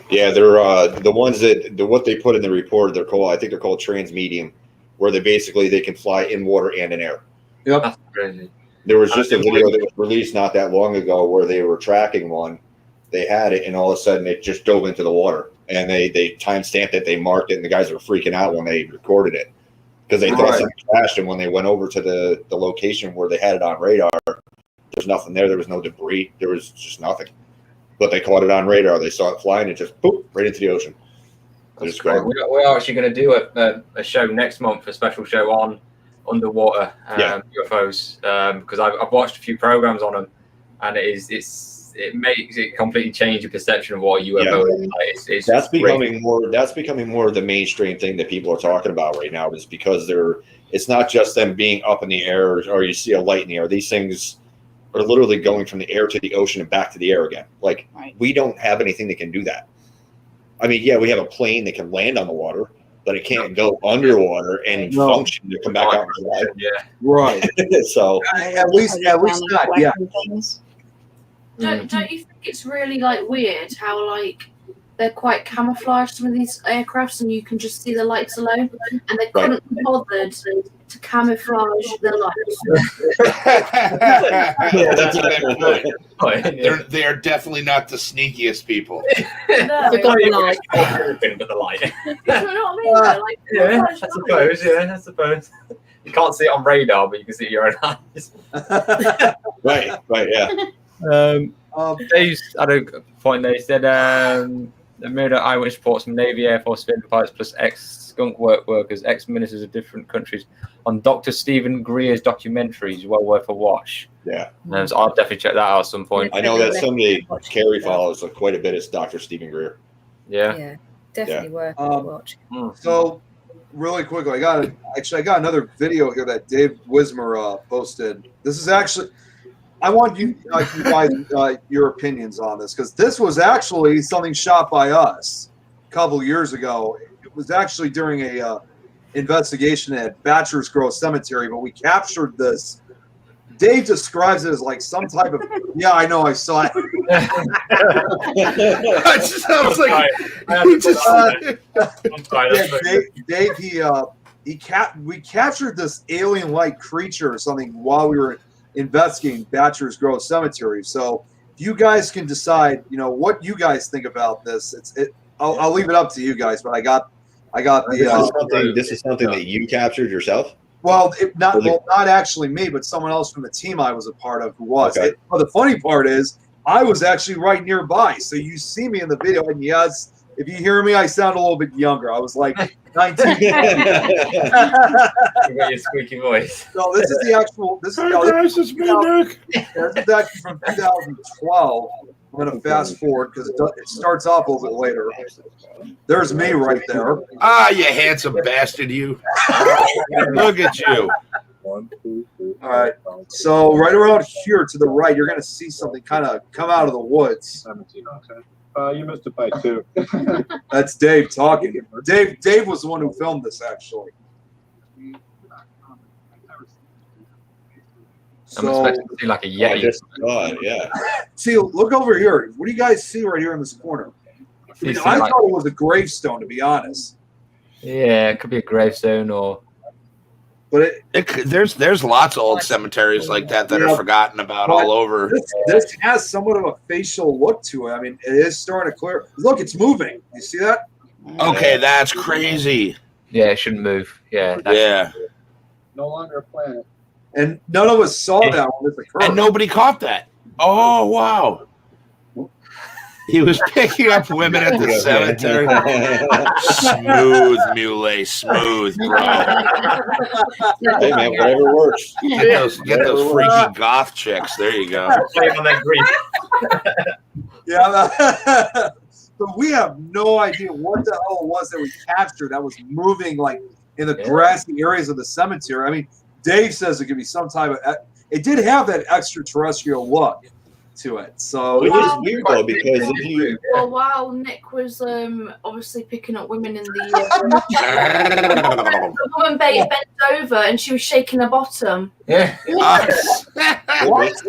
Yeah, they're the ones that what they put in the report. They're called, I think they're called transmedium, where they can fly in water and in air. Yep. That's crazy. There was just a video that was released not that long ago where they were tracking one. They had it, and all of a sudden it just dove into the water, and they time-stamped it, they marked it, and the guys were freaking out when they recorded it because they thought something crashed. And when they went over to the location where they had it on radar, there's nothing there. There was no debris. There was just nothing. But they caught it on radar. They saw it flying and just boop right into the ocean. That's great. We're actually going to do a show next month, a special show on underwater UFOs, because I've watched a few programs on them, and it makes it completely change your perception of what a UFO is. That's becoming more of the mainstream thing that people are talking about right now, is because it's not just them being up in the air or you see a light in the air. These things are literally going from the air to the ocean and back to the air again. Like, we don't have anything that can do that. I mean, yeah, we have a plane that can land on the water, but it can't go underwater and function to come back out. Yeah, right. So at least not. Yeah. Don't you think it's really like weird how like they're quite camouflaged, some of these aircrafts, and you can just see the lights alone, and they couldn't be bothered to camouflage the lights. That's a fair point. They're definitely not the sneakiest people. No, but the light. You know what I mean? Like, I suppose. You can't see it on radar, but you can see it with your own eyes. right, yeah. Dave's had a point there. He said the murder eyewitness reports from Navy, Air Force, civilian pilots, plus ex-skunk workers, ex-ministers of different countries on Dr. Stephen Greer's documentaries. Well worth a watch. Yeah. So I'll definitely check that out at some point. I know that somebody, Kerry, follows quite a bit as Dr. Stephen Greer. Yeah, definitely worth a watch. So, really quickly, I got another video here that Dave Wismer posted. This is actually, I want you guys your opinions on this, because this was actually something shot by us a couple years ago. It was actually during a investigation at Bachelor's Grove Cemetery, but we captured this. Dave describes it as like some type of I know, I saw it. I was like, we captured this alien-like creature or something while we were investigating Bachelor's Grove Cemetery. So if you guys can decide, what you guys think about this. I'll leave it up to you guys, but I got the. This is something that you captured yourself. Well, not actually me, but someone else from the team I was a part of who was. Okay. But the funny part is, I was actually right nearby, so you see me in the video, and yes, if you hear me, I sound a little bit younger. I was like 19. You got your squeaky voice. So this is the actual. This is actually from 2012. I'm going to fast forward because it starts off a little bit later. There's me right there. Ah, you handsome bastard, you. Look at you. All right. So right around here to the right, you're going to see something kind of come out of the woods. 17. Okay. You missed it by 2. That's Dave talking. Dave was the one who filmed this, actually. I'm expecting to see like a Yeti. Yeah. See, look over here. What do you guys see right here in this corner? I thought it was a gravestone, to be honest. Yeah, it could be a gravestone or. But there's lots of old cemeteries like that are forgotten about all over. This has somewhat of a facial look to it. I mean, it is starting to clear. Look, it's moving. You see that? Okay, that's crazy. Yeah, it shouldn't move. Yeah. No longer a planet. And none of us saw that when this occurred. And nobody caught that. Oh, wow. He was picking up women at the cemetery. Smooth, Mulaes. Smooth, bro. Hey, man, whatever works. Get those freaky goth chicks. There you go. Yeah. So we have no idea what the hell it was that we captured that was moving like in the grassy areas of the cemetery. I mean, Dave says it could be some type of. It did have that extraterrestrial look. to it. So Which is weird though, because if you Well, while Nick was obviously picking up women in the the woman bent over and she was shaking her bottom. Yeah. That's what was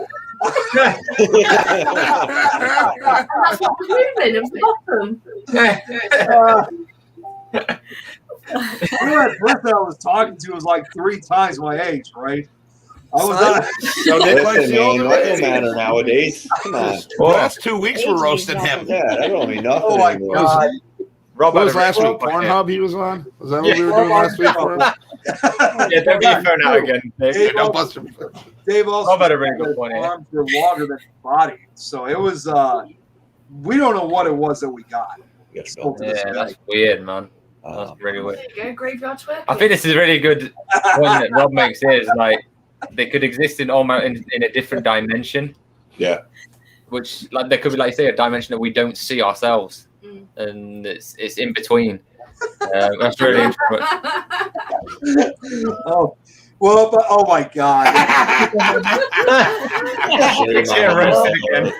moving. It was the bottom. that person I was talking to was like 3 times my age, right? I was not. So Nick likes listen, the man, older that don't lady. matter nowadays. Come on. The last 2 weeks we're roasting him. Yeah, that don't mean nothing Oh my anymore. God. Rob What had was a last really week? good point. Pornhub he was on? Was that what we were doing last week for him? Yeah, don't get your phone out again. Dave. Don't bust him. Dave also Rob had a really good point. arms were longer than his body, so it was. We don't know what it was that we got. Still to this Yeah, day. that's weird, man. That's really weird. There you go, graveyard twerking. I think this is a really good point that Rob makes here. Is like they could exist in almost in a different dimension. Yeah. Which like there could be, like you say, a dimension that we don't see ourselves, and it's in between. That's really interesting. Oh, well, but oh my God. It's getting roasted again.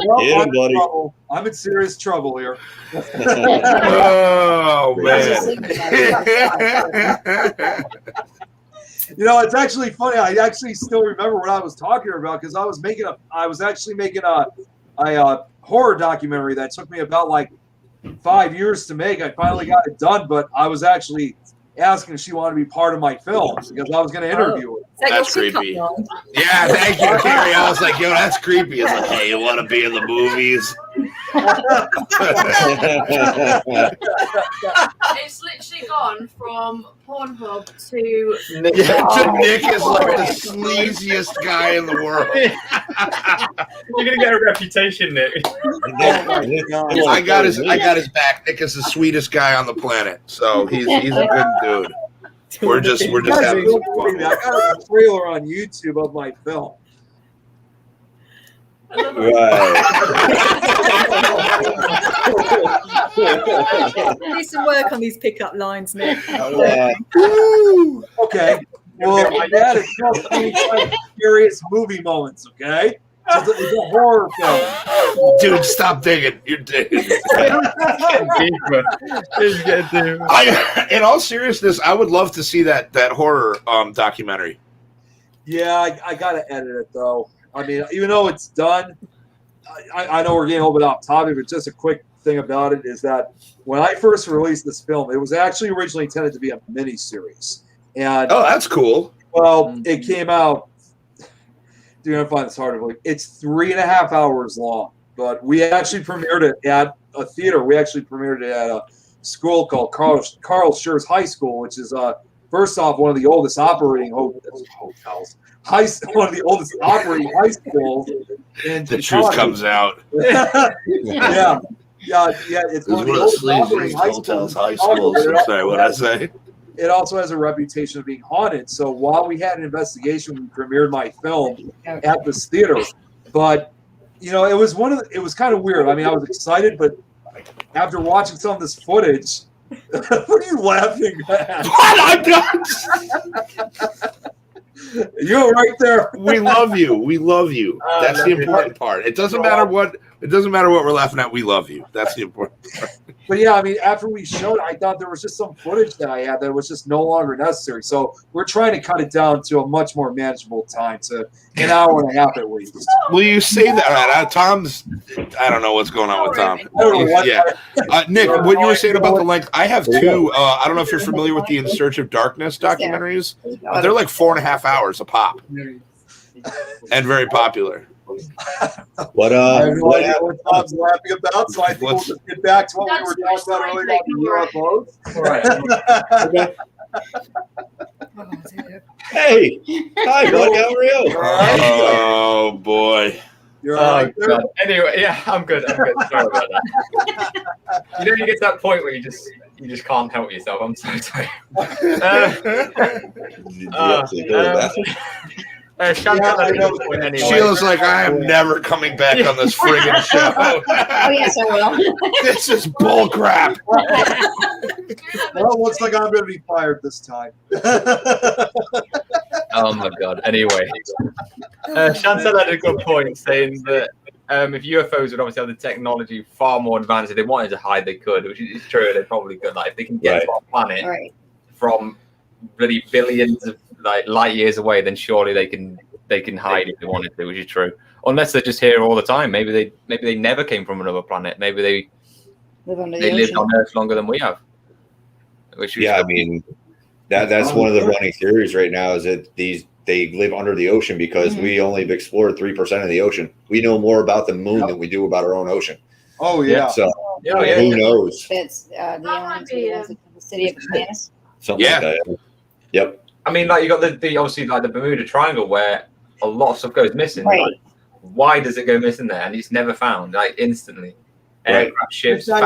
Well, Get him, I'm in buddy. trouble. I'm in serious trouble here. Oh man. You know, it's actually funny. I actually still remember what I was talking about because I was actually making a horror documentary that took me about like 5 years to make. I finally got it done, but I was actually asking if she wanted to be part of my film because I was going to interview her. That's creepy. Yeah, thank you, Kerry. I was like, yo, that's creepy. It's like, hey, you want to be in the movies? It's literally gone from Pornhub to Nick is like the sleaziest guy in the world. You're gonna get a reputation, Nick. I got his back. Nick is the sweetest guy on the planet, so he's a good dude. We're just having some fun. I got a trailer on YouTube of my film. Need some work on these pickup lines, Nick. Okay. Well, my dad is just 25 serious movie moments, okay? It's a horror film. Dude, stop digging. You're digging. In all seriousness, I would love to see that horror documentary. Yeah, I got to edit it, though. I mean, even though it's done, I know we're getting a little bit off topic, but just a quick thing about it is that when I first released this film, it was actually originally intended to be a mini-series. And, oh, that's cool. Well, it came out. You're going to find this hard to believe. It's 3.5 hours long, but we actually premiered it at a theater. We actually premiered it at a school called Carl Schurz High School, which is, first off, one of the oldest operating hotels. One of the oldest operating high schools. The truth comes out. Yeah. It's one of the oldest operating high schools. Sorry, what I say? It also has a reputation of being haunted. So while we had an investigation, we premiered my film at this theater. But you know, it was kind of weird. I mean, I was excited, but after watching some of this footage, what are you laughing at? You're right there. We love you. We love you. That's the important part. It doesn't matter what we're laughing at. We love you. That's the important part. But yeah, I mean, after we showed it, I thought there was just some footage that I had that was just no longer necessary. So we're trying to cut it down to a much more manageable time, to an hour and a half at least. Will you say that? Right, Tom's. I don't know what's going on with Tom. I don't know what. Yeah, Nick, what you were saying about the length? I have two. I don't know if you're familiar with the In Search of Darkness documentaries. They're like 4.5 hours a pop, and very popular. What I have no idea what Tom's laughing about, so I think we'll just get back to what we were talking about earlier about the UFOs. Hey, hi, bud. How are you? Oh boy. You're all right there? Anyway, yeah, I'm good. Sorry about that. You know, you get to that point where you just can't help yourself. I'm so sorry. Sheila's like, I am never coming back on this friggin' show. Oh, yes, I will. This is bull crap. Well, it looks like I'm going to be fired this time. Oh my god. Anyway, Chantal had a good point saying that if UFOs would obviously have the technology far more advanced, if they wanted to hide, they could, which is true. They probably could. Like if they can get to our planet from really billions of light years away, then surely they can hide if they wanted to, which is true. Unless they're just here all the time. Maybe they never came from another planet. Maybe they lived on Earth longer than we have. I mean, that's one of the running theories right now is that they live under the ocean because we only have explored 3% of the ocean. We know more about the moon than we do about our own ocean. Oh yeah. So who knows? That's the aliens the city of Atlantis. Something like that. Yep. I mean, like you got the obviously like the Bermuda Triangle where a lot of stuff goes missing. Right. Like, why does it go missing there? And it's never found, like instantly. Right. Aircraft, ships, and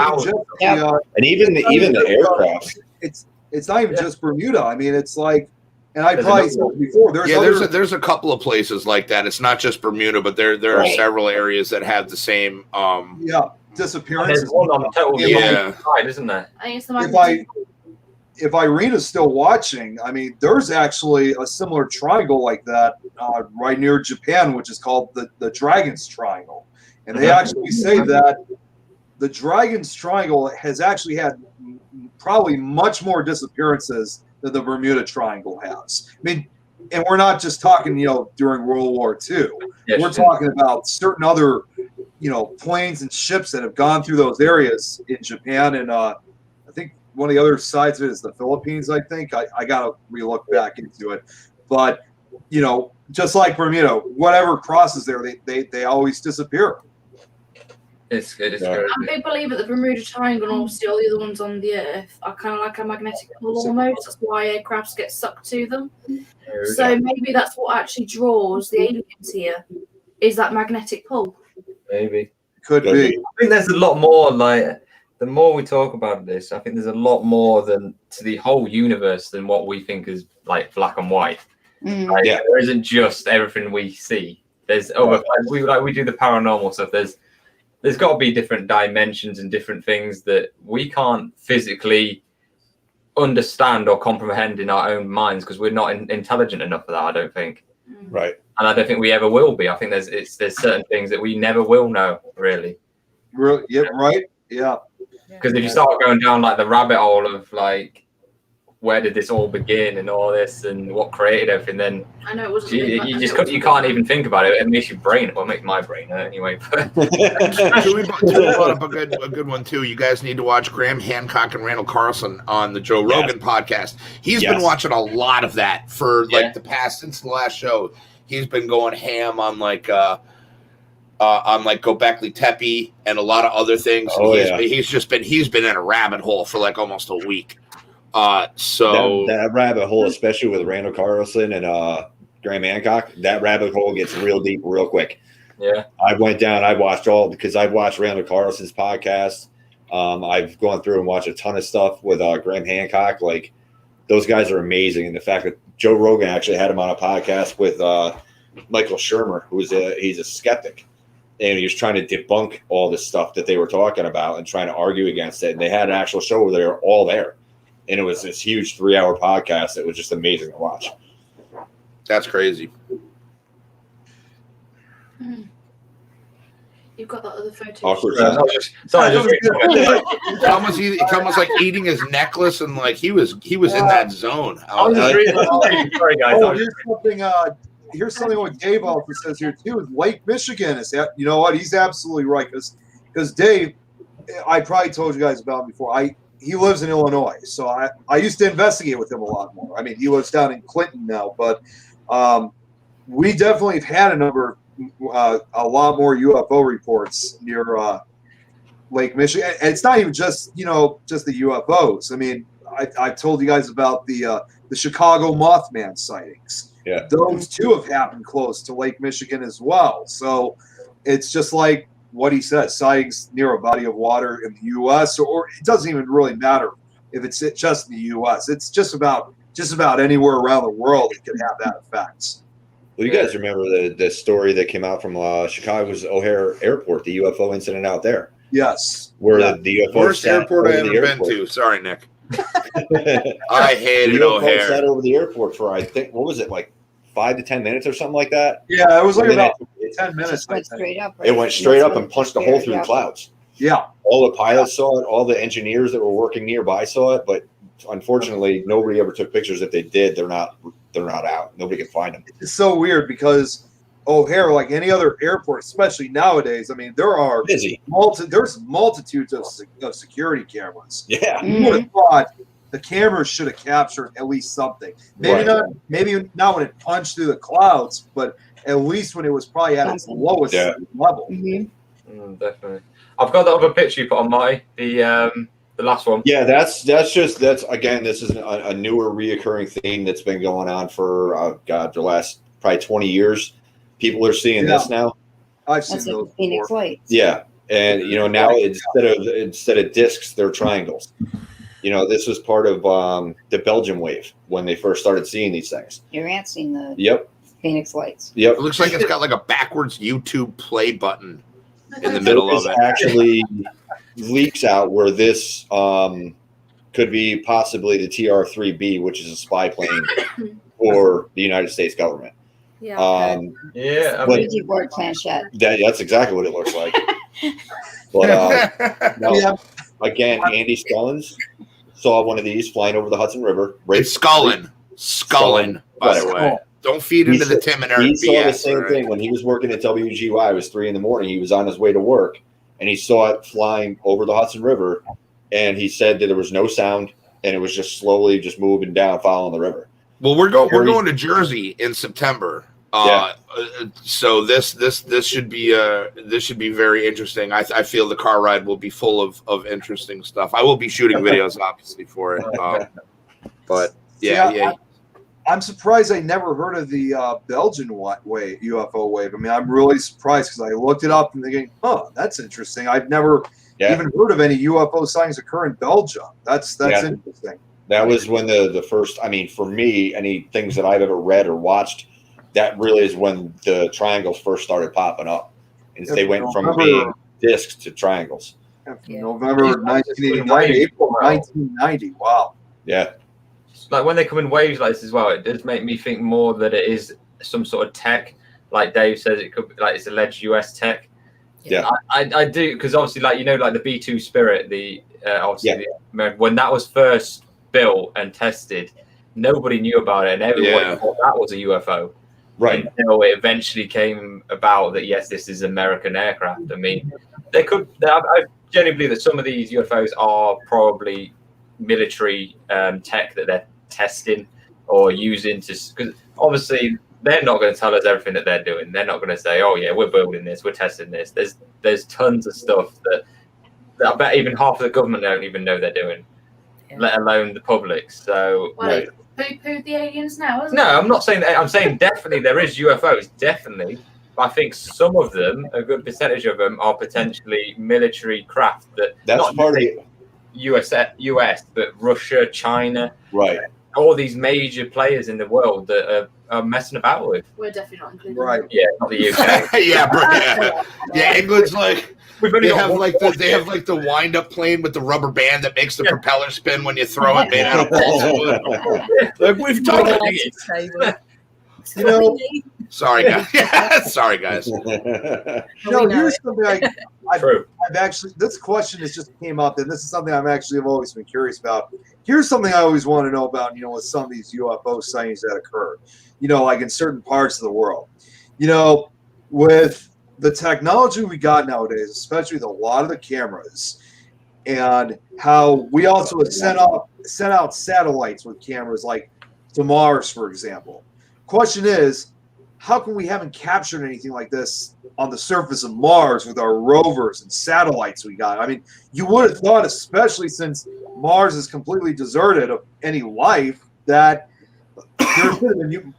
even the aircraft. It's not even just Bermuda. I mean, it's like, and I probably said before. There's a couple of places like that. It's not just Bermuda, but there are several areas that have the same. Disappearances. There's one on the total side, isn't there? I think it's the if Irina's still watching, I mean, there's actually a similar triangle like that right near Japan, which is called the Dragon's Triangle. And they actually say that the Dragon's Triangle has actually had probably much more disappearances than the Bermuda Triangle has. I mean, and we're not just talking, during World War II. We're talking about certain other, planes and ships that have gone through those areas in Japan. And I think one of the other sides of it is the Philippines, I think. I got to re-look back into it. But, just like Bermuda, whatever crosses there, they always disappear. It's good. I'm a big believer that the Bermuda Triangle and obviously all the other ones on the Earth are kind of like a magnetic pull almost. That's why aircrafts get sucked to them. So maybe that's what actually draws the aliens here, is that magnetic pull. Maybe. Could be. I think there's a lot more, like, the more we talk about this, I think there's a lot more to the whole universe than what we think is, like, black and white. Like, there isn't just everything we see. There's we do the paranormal stuff. There's got to be different dimensions and different things that we can't physically understand or comprehend in our own minds because we're not intelligent enough for that, I don't think. Right. And I don't think we ever will be. I think there's certain things that we never will know, really. Yeah, right? Yeah. Because if you start going down like the rabbit hole of like, where did this all begin and all this and what created everything, then I know it wasn't. You can't even think about it. It makes your brain. Well, it makes my brain hurt anyway. Julie brought up a good one too. You guys need to watch Graham Hancock and Randall Carlson on the Joe Rogan podcast. He's been watching a lot of that for like the past since the last show. He's been going ham on like Göbekli Tepe and a lot of other things. He's been in a rabbit hole for like almost a week. So that rabbit hole, especially with Randall Carlson and Graham Hancock, that rabbit hole gets real deep real quick. Yeah, I went down. I watched because I've watched Randall Carlson's podcast. I've gone through and watched a ton of stuff with Graham Hancock. Like those guys are amazing, and the fact that Joe Rogan actually had him on a podcast with Michael Shermer, he's a skeptic, and he was trying to debunk all this stuff that they were talking about and trying to argue against it. And they had an actual show where they were all there. And it was this huge 3-hour podcast. It was just amazing to watch. That's crazy. You've got that other photo. Awkward. It's almost like eating his necklace, and like he was in that zone. Sorry, guys. Here's something what Dave also says here too. Is Lake Michigan is you know what? He's absolutely right because Dave, I probably told you guys about him before. He lives in Illinois, so I used to investigate with him a lot more. I mean, he lives down in Clinton now, but we definitely have had a lot more UFO reports near Lake Michigan. And it's not even just the UFOs. I mean, I told you guys about the Chicago Mothman sightings. Yeah, those two have happened close to Lake Michigan as well. So it's just like what he said, sightings near a body of water in the U.S. or it doesn't even really matter if it's just in the U.S. It's just about anywhere around the world it can have that effect. Well, you guys remember the story that came out from Chicago's O'Hare Airport, the UFO incident out there? Yes. Where the UFO worst airport I ever been to. Sorry, Nick. I hated UFO O'Hare. sat over the airport for, I think, what was it, like 5 to 10 minutes or something like that. Yeah, it was like And then about 10 minutes. Just went I think. straight up. It went straight up and punched a hole through the clouds. Yeah. All the pilots saw it. All the engineers that were working nearby saw it. But unfortunately, nobody ever took pictures. If they did, they're not out. Nobody can find them. It's so weird because O'Hare, like any other airport, especially nowadays, I mean, there are Busy. there's multitudes of security cameras. Yeah. You would have thought the cameras should have captured at least something. Maybe Right. not when it punched through the clouds, but at least when it was probably at its lowest level. Definitely. I've got the other picture you put on Marty, the last one. Yeah, that's again, this is a newer reoccurring theme that's been going on for the last probably 20 years. People are seeing this now. I've seen That's those like Phoenix before. Lights. Yeah, and now instead of discs, they're triangles. This was part of the Belgian wave when they first started seeing these things. Your aunt's seen the Yep. Phoenix Lights. Yep. It looks like it's got like a backwards YouTube play button in the middle of it. Actually leaks out where this could be possibly the TR-3B, which is a spy plane for the United States government. Yeah. Okay. Yeah, I but mean, Ouija board planchette. that's exactly what it looks like. But no, again, Andy Scullins saw one of these flying over the Hudson River. It's Scullin, by the way. Don't feed into the Tim and Eric He saw BS, the same thing when he was working at WGY. It was 3 a.m. He was on his way to work, and he saw it flying over the Hudson River. And he said that there was no sound, and it was just slowly just moving down, following the river. Well, we're going to Jersey in September. Yeah. So this should be very interesting. I feel the car ride will be full of interesting stuff. I will be shooting videos obviously for it. But yeah. I'm surprised I never heard of the Belgian UFO wave. I mean, I'm really surprised because I looked it up and thinking, oh, that's interesting. I've never even heard of any UFO sightings occur in Belgium. That's interesting. That was when the first, I mean, for me, any things that I've ever read or watched, that really is when the triangles first started popping up. And they went from being discs to triangles. November 1989, April 1990. Wow. Yeah. Like when they come in waves like this as well, it does make me think more that it is some sort of tech. Like Dave says, it could be like it's alleged US tech. Yeah. I do, because obviously, like, like the B2 Spirit, when that was first built and tested, nobody knew about it, and everyone thought that was a UFO. Right. Until it eventually came about that, yes, this is American aircraft. I mean, I genuinely believe that some of these UFOs are probably military tech that they're testing or using because obviously they're not going to tell us everything that they're doing. They're not going to say, oh yeah, we're building this, we're testing this. There's tons of stuff that I bet even half of the government don't even know they're doing, let alone the public. So poo-poo the aliens now, isn't it? I'm not saying that. I'm saying definitely there is UFOs, definitely. But I think some of them, a good percentage of them, are potentially military craft that's not part of it. US, but Russia, China, all these major players in the world that are messing about with. We're definitely not included. Right? Yeah, not the UK. yeah. England's like they have the wind up plane with the rubber band that makes the propeller spin when you throw it made out of balsa wood. Like we've done it. Sorry guys. Here's something I've actually, this question has just came up, and this is something I've always been curious about. Here's something I always want to know about, with some of these UFO sightings that occur, like in certain parts of the world. With the technology we got nowadays, especially with a lot of the cameras, and how we also have sent out satellites with cameras, like to Mars, for example. Question is, how come we haven't captured anything like this on the surface of Mars with our rovers and satellites we got? I mean, you would have thought, especially since Mars is completely deserted of any life, that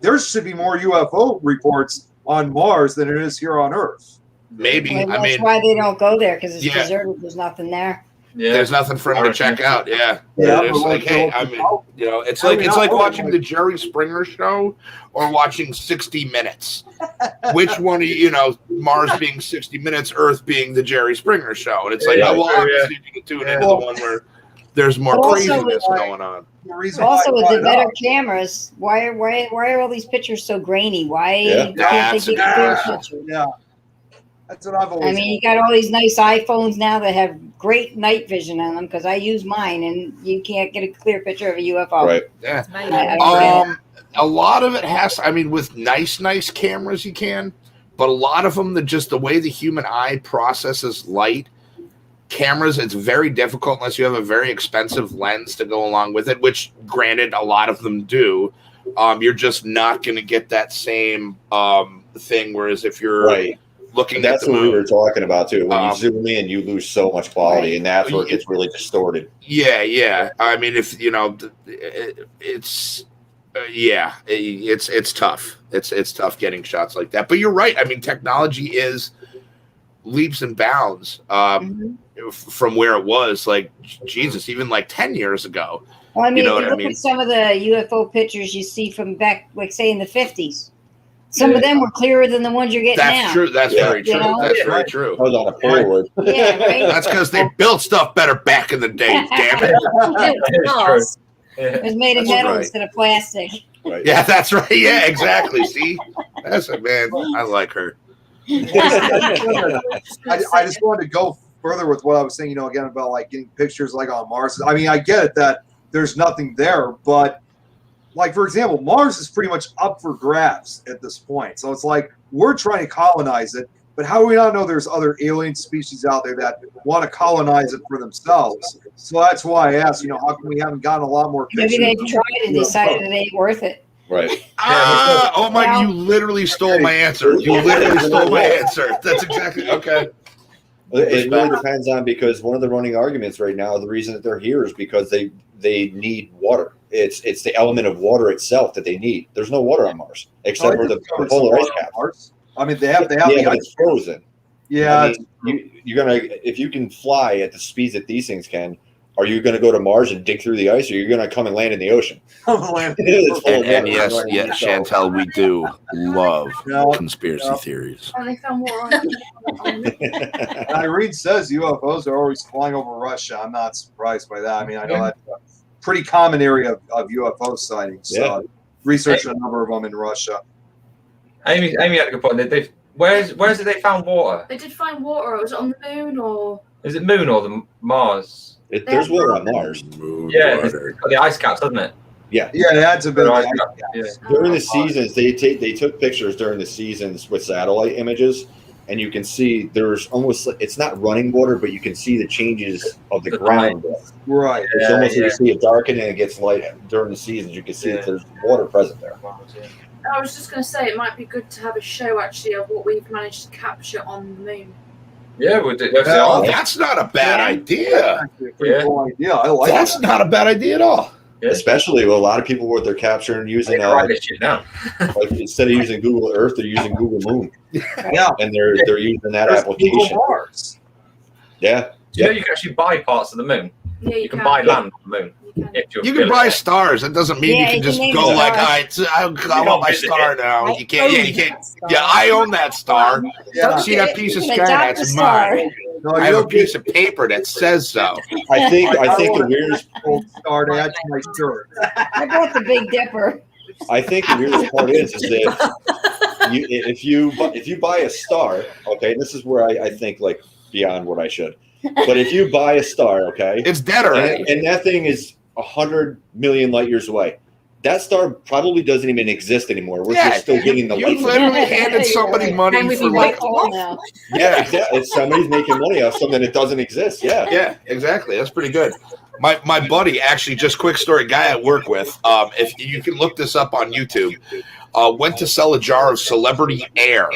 there should be more UFO reports on Mars than it is here on Earth. Maybe. Well, that's why they don't go there, because it's deserted. There's nothing there. Yeah. There's nothing for him to check out. It's like, hey, it's like watching the Jerry Springer show or watching 60 Minutes. Which one are you, Mars being 60 Minutes, Earth being the Jerry Springer show? And it's like, obviously you can tune into the one where there's more But also craziness with- going on. The reason Also, why I with the brought it better up- cameras, why are all these pictures so grainy? Why Yeah. can't That's they a get good clear question. pictures? Yeah, that's what I've always. I mean, you got all these nice iPhones now that have great night vision on them because I use mine, and you can't get a clear picture of a UFO. Right. Yeah. It's amazing. I don't get it. A lot of it has. I mean, with nice cameras, you can, but a lot of them, the way the human eye processes light. Cameras, it's very difficult unless you have a very expensive lens to go along with it, which granted a lot of them do. You're just not going to get that same thing. Whereas if you're Right. looking And that's at the what we were moon, talking about too. When you zoom in, you lose so much quality, and that's where it gets really distorted. yeah. I mean, if it's it's tough. It's tough getting shots like that. But you're right. I mean, technology is leaps and bounds from where it was. Like Jesus, even like 10 years ago. Well, I mean, You know if you what I look mean? at some of the UFO pictures you see from back, like say in the 50s, some of them were clearer than the ones you're getting That's now. true. That's Yeah. very true. You know? That's very true. I was on a forward. Yeah, right. That's because they built stuff better back in the day. Damn it. Cars. It was made of That's metal right. instead of plastic. Right. Yeah, that's right. Yeah, exactly. See, that's it, man. I like her. I just wanted to go further with what I was saying, again about like getting pictures like on Mars. I mean, I get it that there's nothing there, but like for example, Mars is pretty much up for grabs at this point. So it's like we're trying to colonize it, but how do we not know there's other alien species out there that want to colonize it for themselves? So that's why I asked, how come we haven't gotten a lot more pictures? Maybe they've tried and decided it ain't worth it. Right. Oh my! You literally stole my answer. You literally stole my answer. That's exactly okay. It really depends on, because one of the running arguments right now, the reason that they're here is because they need water. It's the element of water itself that they need. There's no water on Mars except for the polar ice cap. I mean, they have Yeah, the but ice. it's frozen. Yeah, I mean, you're gonna, if you can fly at the speeds that these things can, are you going to go to Mars and dig through the ice, or are you going to come and land in the ocean? It's full of And water. yes, Chantel, we do love conspiracy theories. And they found water on Irene says UFOs are always flying over Russia. I'm not surprised by that. I mean, I know that's a pretty common area of UFO sightings. Yeah. Researched a number of them in Russia. Amy had a good point. Where is it they found water? They did find water. Was it on the moon or? Is it Moon or the Mars? There's water on Mars. Yeah, it's got the ice caps, doesn't it? Yeah. Yeah, that's a bit. Yeah. During the seasons, they took pictures during the seasons with satellite images, and you can see there's almost, it's not running water, but you can see the changes of the ground. Right. It's almost like you see it darken and it gets light during the seasons. You can see that there's water present there. I was just going to say it might be good to have a show actually of what we've managed to capture on the moon. Yeah, we'll do. Oh, that's not a bad idea. Cool idea. I like That's that. not a bad idea at all. Yeah. Especially with a lot of people what they're capturing using Right this shit now. like instead of using Google Earth, they're using Google Moon, Yeah. and they're using that There's application. Google Mars. Yeah, Do you know you can actually buy parts of the moon? Yeah, You can buy land on the moon. You can buy stars. That doesn't mean Yeah, you you can can just name go the like, stars. I want my visit star it. now. You can't. Yeah, you can't. Yeah, I own that star. Yeah. See that piece of You sky? can adopt That's the star. mine. No, I have a you'll piece get of paper that says so. I think the weirdest gold star to add to my shirt. I bought the Big Dipper. I think the weirdest part is that if you buy a star, okay, this is where I think like beyond what I should. But if you buy a star, okay, It's dead already. and that thing is 100 million light years away, that star probably doesn't even exist anymore. We're just still getting the You light. literally handed somebody And money we'd for be like. Oh, no. Yeah, exactly. It's somebody's making money off something that doesn't exist. Yeah. Yeah, exactly. That's pretty good. My buddy, actually, just quick story, guy I work with. If you can look this up on YouTube, went to sell a jar of celebrity air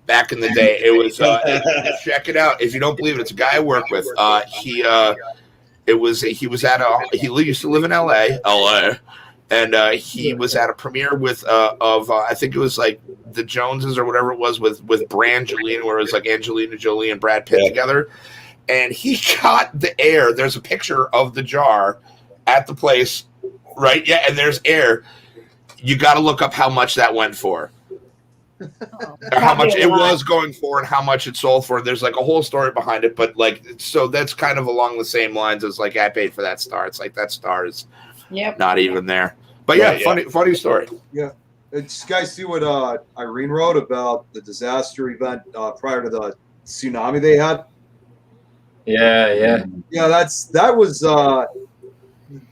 back in the day. It was check it out. If you don't believe it, it's a guy I work with. He used to live in LA, and he was at a premiere with I think it was like the Joneses or whatever it was with Brangelina, where it was like Angelina Jolie and Brad Pitt together. And he got the air. There's a picture of the jar at the place, right? Yeah, and there's air. You got to look up how much that went for. how much it was going for and how much it sold for. There's like a whole story behind it, but like, so that's kind of along the same lines as like, I paid for that star. It's like that star is not even there. But yeah, funny story. Yeah. Did you guys see what Irene wrote about the disaster event prior to the tsunami they had? Yeah. That was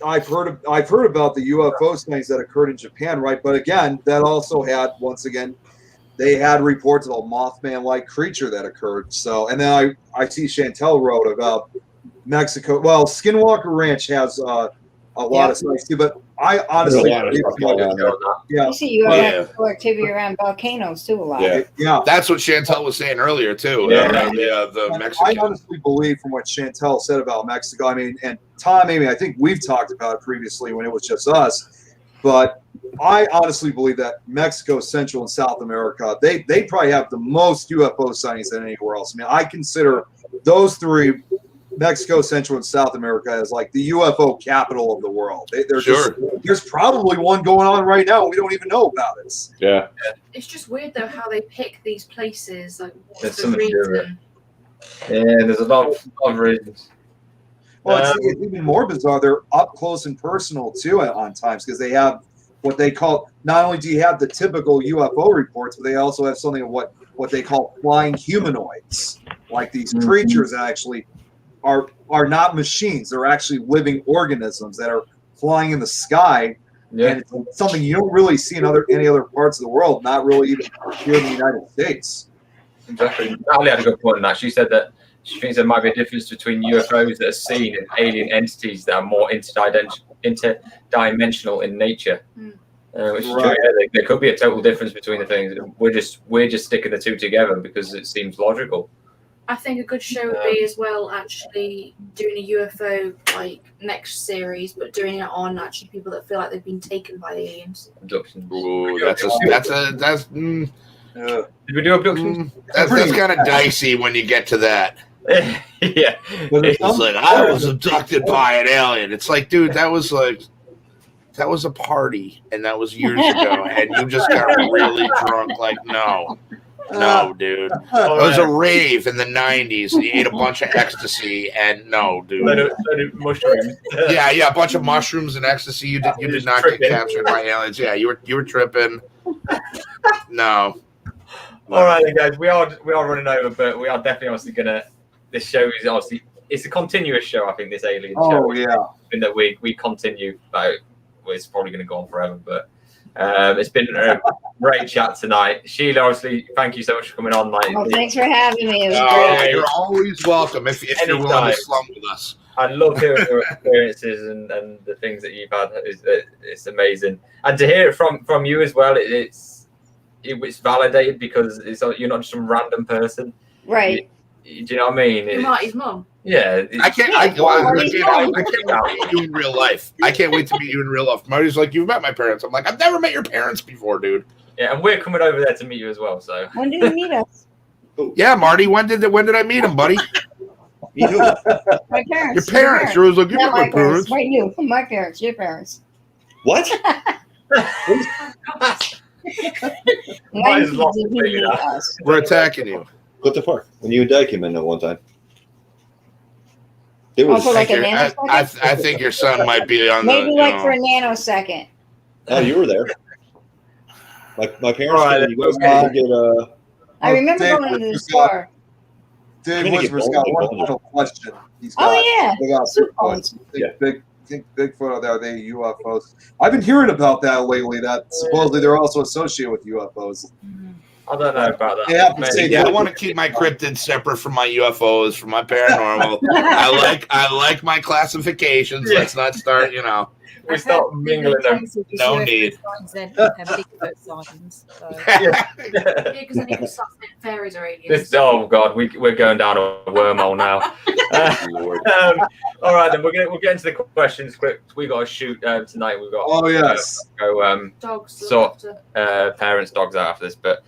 I've heard about the UFO sightings that occurred in Japan, right? But again, that also had, once again, they had reports of a Mothman-like creature that occurred. So, and then I see Chantel wrote about Mexico. Well, Skinwalker Ranch has a lot of sightings too, but I honestly, you see UFO activity around volcanoes too a lot. Yeah, that's what Chantel was saying earlier too. The Mexican. I honestly believe from what Chantel said about Mexico. I mean, and Tom, maybe I think we've talked about it previously when it was just us, but I honestly believe that Mexico, Central, and South America, they probably have the most UFO sightings than anywhere else. I mean, I consider those three, Mexico, Central, and South America, as like the UFO capital of the world. There's probably one going on right now. We don't even know about it. Yeah. It's just weird though how they pick these places. Like, there's some reason. Yeah, there's a lot of reasons. Well, it's even more bizarre. They're up close and personal too on times because they have what they call. Not only do you have the typical UFO reports, but they also have something of what they call flying humanoids, like these creatures that actually are not machines. They're actually living organisms that are flying in the sky. Yeah. And it's something you don't really see in any other parts of the world, not really even here in the United States. Exactly. Natalie had a good point on that. She said that she thinks there might be a difference between UFOs that are seen and alien entities that are more interdimensional in nature. Which is true. Yeah, there could be a total difference between the things. We're just sticking the two together because it seems logical. I think a good show would be as well actually doing a UFO like next series, but doing it on actually people that feel like they've been taken by aliens. Abduction. Ooh, that's Did we do abductions? That's kind of dicey when you get to that. Yeah. It's like, I was abducted by an alien. It's like, dude, that was a party, and that was years ago, and you just got really drunk. Like, no, dude. It was a rave in the 90s, and you ate a bunch of ecstasy, and no, dude. Mushrooms. Yeah, a bunch of mushrooms and ecstasy. You did not get captured by aliens. Yeah, you were tripping. No. All right, guys, we are running over, but we are definitely obviously gonna. This show is obviously it's a continuous show. I think this alien show. Oh yeah. That we continue. It's probably going to go on forever, but it's been a great chat tonight. Sheila, obviously, thank you so much for coming on. Thanks for having me. It was great. You're always welcome if you're willing to slum with us. I love hearing your experiences and the things that you've had. It's amazing, and to hear it from you as well. It's validated because you're not just some random person, right? Do you know what I mean? You're Marty's mum. Yeah, I can't wait to meet you in real life. I can't wait to meet you in real life. Marty's like, you've met my parents. I'm like, I've never met your parents before, dude. Yeah, and we're coming over there to meet you as well. So when did you meet us? Yeah, Marty. When did I meet him, buddy? My parents. Your parents. You're like, you met my parents. Wait, you? My parents. Your parents. What? We're attacking you. What the fuck? When you and Dad came in at one time. It was for like a nanosecond? I think your son might be on maybe for a nanosecond. Oh, you were there. My parents. You guys get I remember going into the store. Dave Whisper's got one final question. He's got, they got Bigfoot out there, they UFOs. I've been hearing about that lately, that supposedly they're also associated with UFOs. I don't know about that. I want to keep my cryptids separate from my UFOs, from my paranormal. I like my classifications. Yeah. Let's not start, We start mingling them. No need. Yeah, because then you can start saying fairies or aliens. Oh God, we're going down a wormhole now. All right, then we'll get into the questions quick. We got to shoot tonight. We've got dogs. Parents, dogs out after this, but.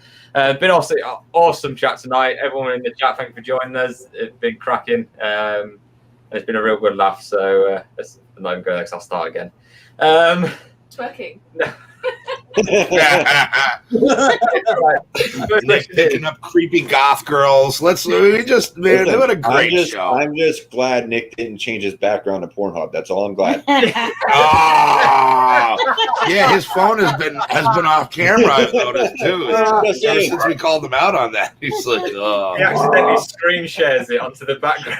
Been awesome chat tonight. Everyone in the chat, thank you for joining us. It's been cracking. It's been a real good laugh. So I'm not even going because I'll start again. Twerking. Nick picking up creepy goth girls. They what a great show. I'm just glad Nick didn't change his background to Pornhub. That's all I'm glad. Yeah, his phone has been off camera. I've noticed too. Ever since we called him out on that, he's like, oh. He accidentally screen shares it onto the background.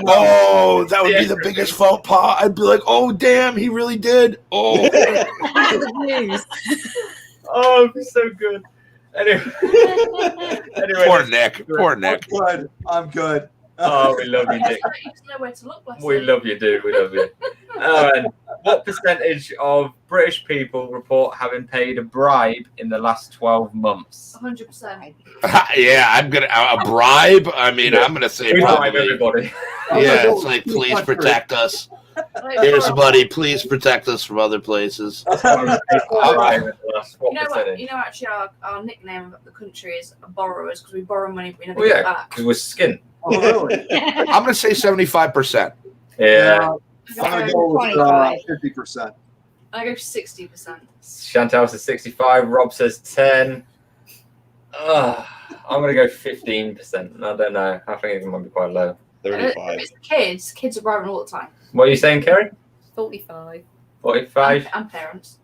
Oh, that would be the biggest faux pas. I'd be like, oh damn, he really did. Oh. Oh, so good. Anyway, poor Nick. I'm good. Oh, we love you, Nick. Know where to look, we love you, dude. We love you. And what percentage of British people report having paid a bribe in the last 12 months? 100%. Yeah, I'm gonna a bribe. I mean, I'm gonna say probably everybody. Yeah, it's like please protect us. Here's somebody, please protect us from other places. You know, actually, our nickname of the country is borrowers because we borrow money, but we never get back. Because we're skin. Oh, really? I'm gonna say 75%. Yeah. I'm gonna go with 50%. I go 60%. Chantal says 65. Rob says 10. I'm gonna go 15%. I don't know. I think it might be quite low. 35. If it's kids are borrowing all the time. What are you saying, Kerry? 45. 45. And parents.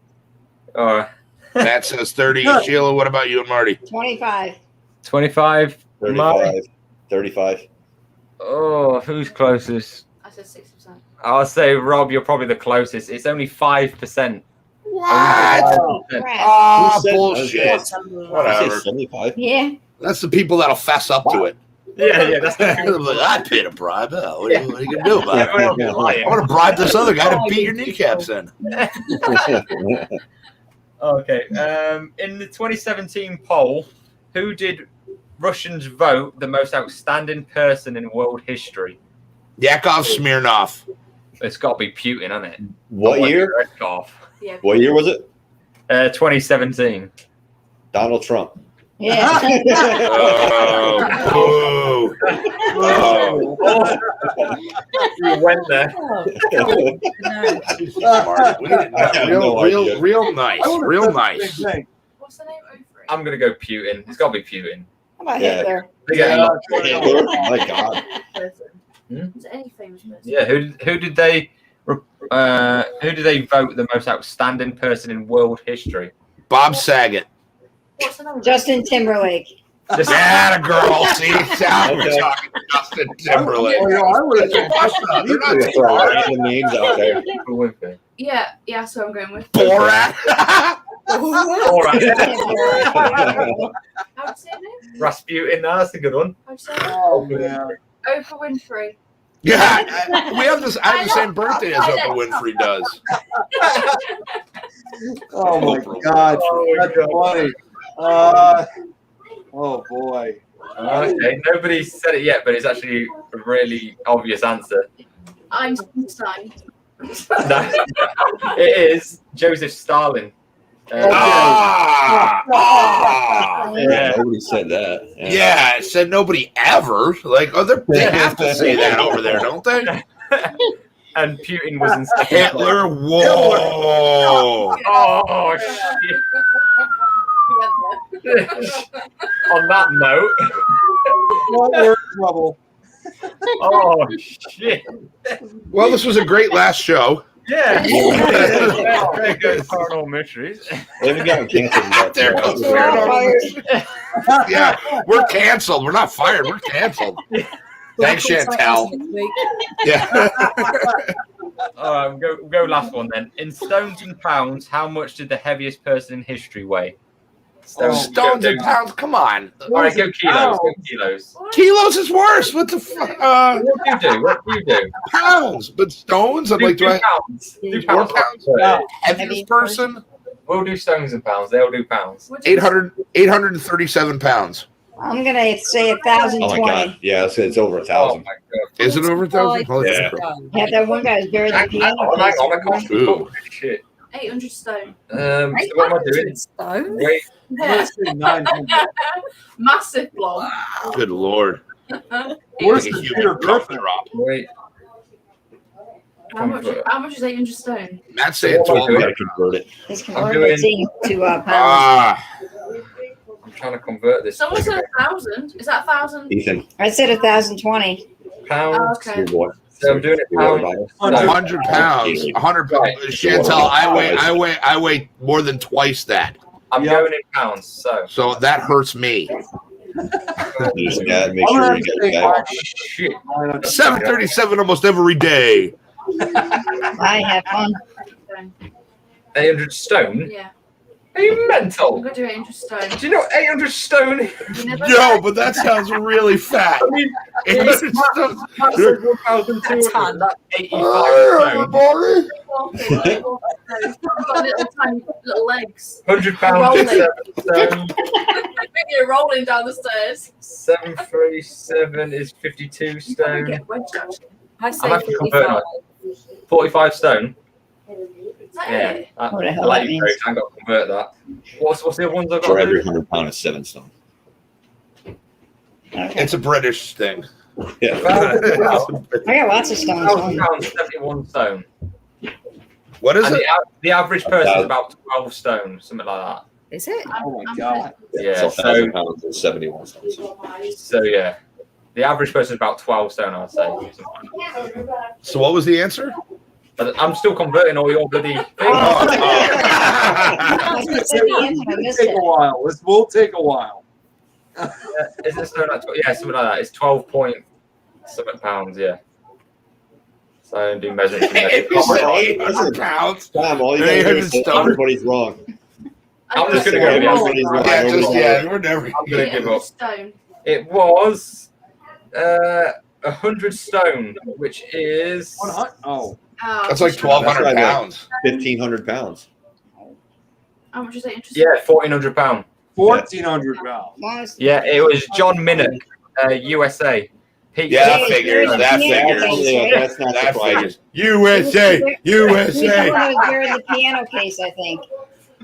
All right. Matt says 30. Sheila, what about you and Marty? 25. 25. 35. 35. Oh, who's closest? I said 60%. I'll say, Rob, you're probably the closest. It's only 5%. What? Bullshit. Whatever. 75. Yeah. That's the people that'll fess up to it. Yeah. That's like, I paid a bribe. Oh, what are you going to do about it? I want to bribe this other guy to beat your kneecaps in. Okay. In the 2017 poll, who did Russians vote the most outstanding person in world history? Yakov Smirnov. It's got to be Putin, hasn't it? What year? Yeah. What year was it? 2017. Donald Trump. Yeah. You went there. Real nice. Real nice. What's the name of it? I'm going to go Putin. It's got to be Putin. How about Hitler? Hitler? My God. Is it any famous person? Yeah. Who did they vote the most outstanding person in world history? Bob Saget. What's the name? Justin Timberlake. Just a girl. See, now we're talking Justin Timberlake. I would have Random names out there. Yeah, so I'm going with Borat. Borat. How'd you say it? Rasputin. That's a good one. How'd you say it? Oh, man. Oprah Winfrey. Yeah, we have this. I have the same birthday as Oprah Winfrey does. Oh my God, that's funny. Oh boy. Okay, nobody said it yet, but it's actually a really obvious answer. Einstein. No, it is Joseph Stalin. Yeah. Nobody said that. Yeah, it said nobody ever. Like, they have to say that over there, don't they? And Putin was in second. Hitler. Whoa. Oh shit. On that note. We're in trouble. Oh shit. Well, this was a great last show. Yeah. Very good Paranormal Mysteries. They haven't gotten canceled yet. There goes Paranormal Mysteries. Yeah, we're canceled. We're not fired. We're canceled. Thanks, Chantal. Yeah. All right, we'll go last one then. In stones and pounds, how much did the heaviest person in history weigh? Stones and pounds? Come on. All right, go kilos. Go kilos. Kilos is worse. What the fuck? What do you do? What do you do? Pounds, but stones? I'm like, do I? Pounds. Do More pounds. pounds? Heaviest person? We'll do stones and pounds. They'll do pounds. 837 pounds. I'm gonna say 1,020. Oh my God! Yeah, it's over 1,000. Oh my God. Is it over 1,000? Yeah. Yeah, that one guy was buried in the piano. Oh, shit. 800 stone. So what am I doing? Stone? Wait. Let's say 900. Massive blob. Good Lord. Where's Like a the human Peter cup Griffin? drop. Wait. How much is 800 stone? Matt's saying You 12. gotta convert it. It's I'm converted doing- to pounds. I'm trying to convert this. Someone said 1,000. Is that 1,000? Ethan, I said 1,020. Pounds. Oh, okay. your boy. So I'm doing it pounds. 100 pounds. 100 pounds. Chantel, I weigh more than twice that. I'm going in pounds. So that hurts me. You just gotta make sure you get it back. Shit. 737 almost every day. I have fun. 800 stone? Yeah. Are you I'm mental? gonna do 800 stone. Do you know 800 stone? You never Yo, but that sounds really fat. I mean, It's that's just- 1,200. That's 85 Hi, stone. everybody. I've got little tiny little legs. 100 pounds is Rolling. 7 stone. You're rolling down the stairs. 737 is 52 You probably stone. get wedged actually. I say I'm actually converting 45. 45 stone. Is that Yeah. it? What the I hell like that you, means. Craig. I got to convert that. What's the other ones I've got For to every do? 100 pound is 7 stone. Okay. It's a British thing. Yeah. I got lots of stones. 1,000 pounds, 71 stone. What is And it? the average person is about 12 stone, something like that. Is it? Oh my god. Yeah, So 1,000 pounds is 71 stones. So yeah, the average person is about 12 stone, I'd say. So what was the answer? But I'm still converting all your bloody things. I just said the answer, I missed Take a it. while. This will take a while. Is it stone like yeah, something like that. It's 12 point something pounds, yeah. So I don't do measurements. If you said 800 pounds. Tom, all you gotta do is say everybody's wrong. I'm just gonna go with Everybody's wrong. We're never. I'm gonna give up. Stone. It was 100 stone, which is 100. Oh. Oh, That's like 1,200 That's pounds. 1,500 pounds. How much is 800 yeah, 1,400 pounds. 1,400 pounds. Long as- Yeah, it was John Minnock, USA. Pete Yeah, that Yeah, figures. yeah, That yeah, figures. yeah. That's not That surprising. figures. USA. He USA. was wearing the piano case, I think.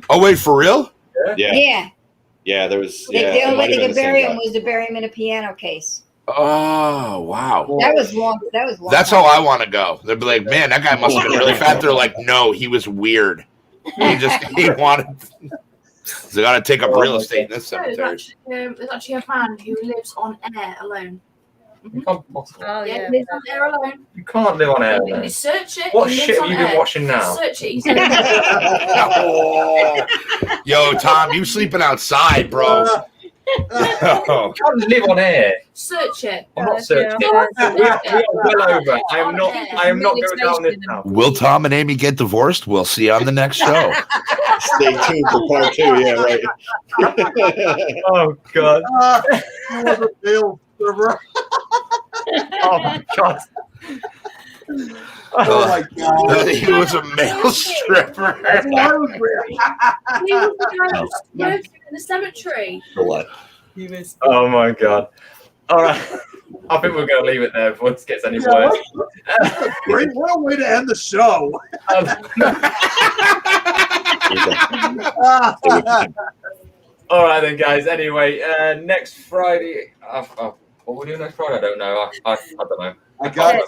Oh wait, for real? Yeah, Yeah. yeah, there was. The Yeah, only it way might they have been could the same bury guy. him was to bury him in a piano case. Oh wow. That was long. That was long. That's how I want to go. They'd be like, man, that guy must have been really fat. They're like, no, he was weird. He wanted. They got to take up real estate in this cemetery. There's actually a man who lives on air alone. You can't, possibly. Oh, Yeah, yeah. he lives on air alone. You can't live on air. You man. search it. What he lives shit have on you been air. watching now? Search it. He's Oh. Yo, Tom, you sleeping outside, bro? You can't live on air. Search it. I'm not Yeah, searching yeah. it. We are well over. I am not going down this now. Will Tom and Amy get divorced? We'll see you on the next show. Stay tuned for part 2. Yeah, right. Oh god. Oh my god. Oh my god. He was a male stripper. He was the guy who smoked in the cemetery. For what? He was. Oh my god. All right. I think we're going to leave it there before it gets any worse. Great, what a way to end the show. All right then, guys. Anyway, next Friday. What we'll do next Friday? I don't know. I don't know. I got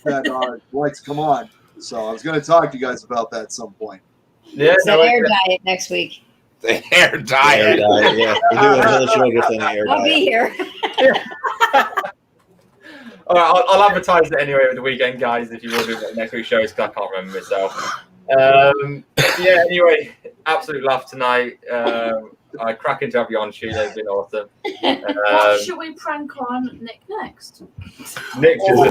that lights come on. So I was going to talk to you guys about that at some point. Yeah. It's an air diet next week. The hair Air diet. diet, yeah. We're doing a whole show just on air I'll be diet. here. All right, I'll advertise it anyway over the weekend, guys. If you will do the next week's shows, because I can't remember myself. Yeah. Anyway, absolute laugh tonight. Cracking to have you on, Sheila. It's been awesome. What should we prank on Nick next? Nick just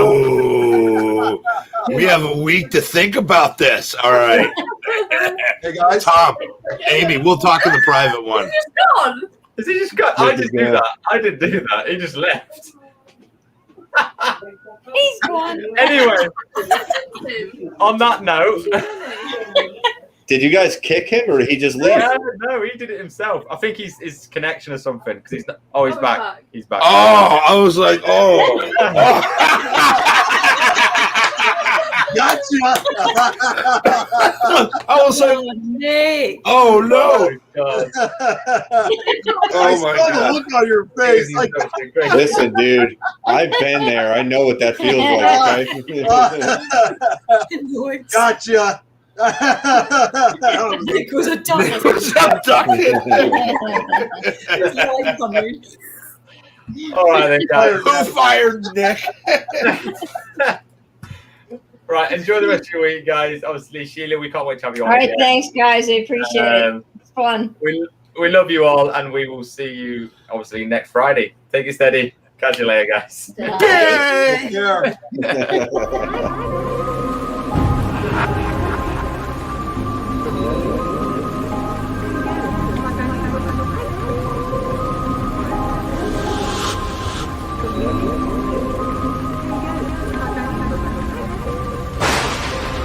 Oh, we have a week to think about this. All right, Hey guys. Tom, Amy, we'll talk in the private one. He's gone. Has he just got? I didn't do that. I didn't do that. He just left. He's gone. Anyway, on that note. Did you guys kick him or did he just leave? Yeah, no, he did it himself. I think he's his connection or something because he's not. Oh, he's back. He's back. Oh, I was like, oh. Gotcha. I was like, Nick. oh no. God. I saw the look on your face. Like, Listen, dude, I've been there. I know what that feels like. Okay? gotcha. Nick was a Nick was abducted. All right, then, guys. Who fired Nick? Right, enjoy the rest of your week, guys. Obviously, Sheila, we can't wait to have you on. All right, again. thanks, guys. I appreciate it. It's fun. We love you all, and we will see you obviously next Friday. Take it steady. Catch you later, guys. Yeah.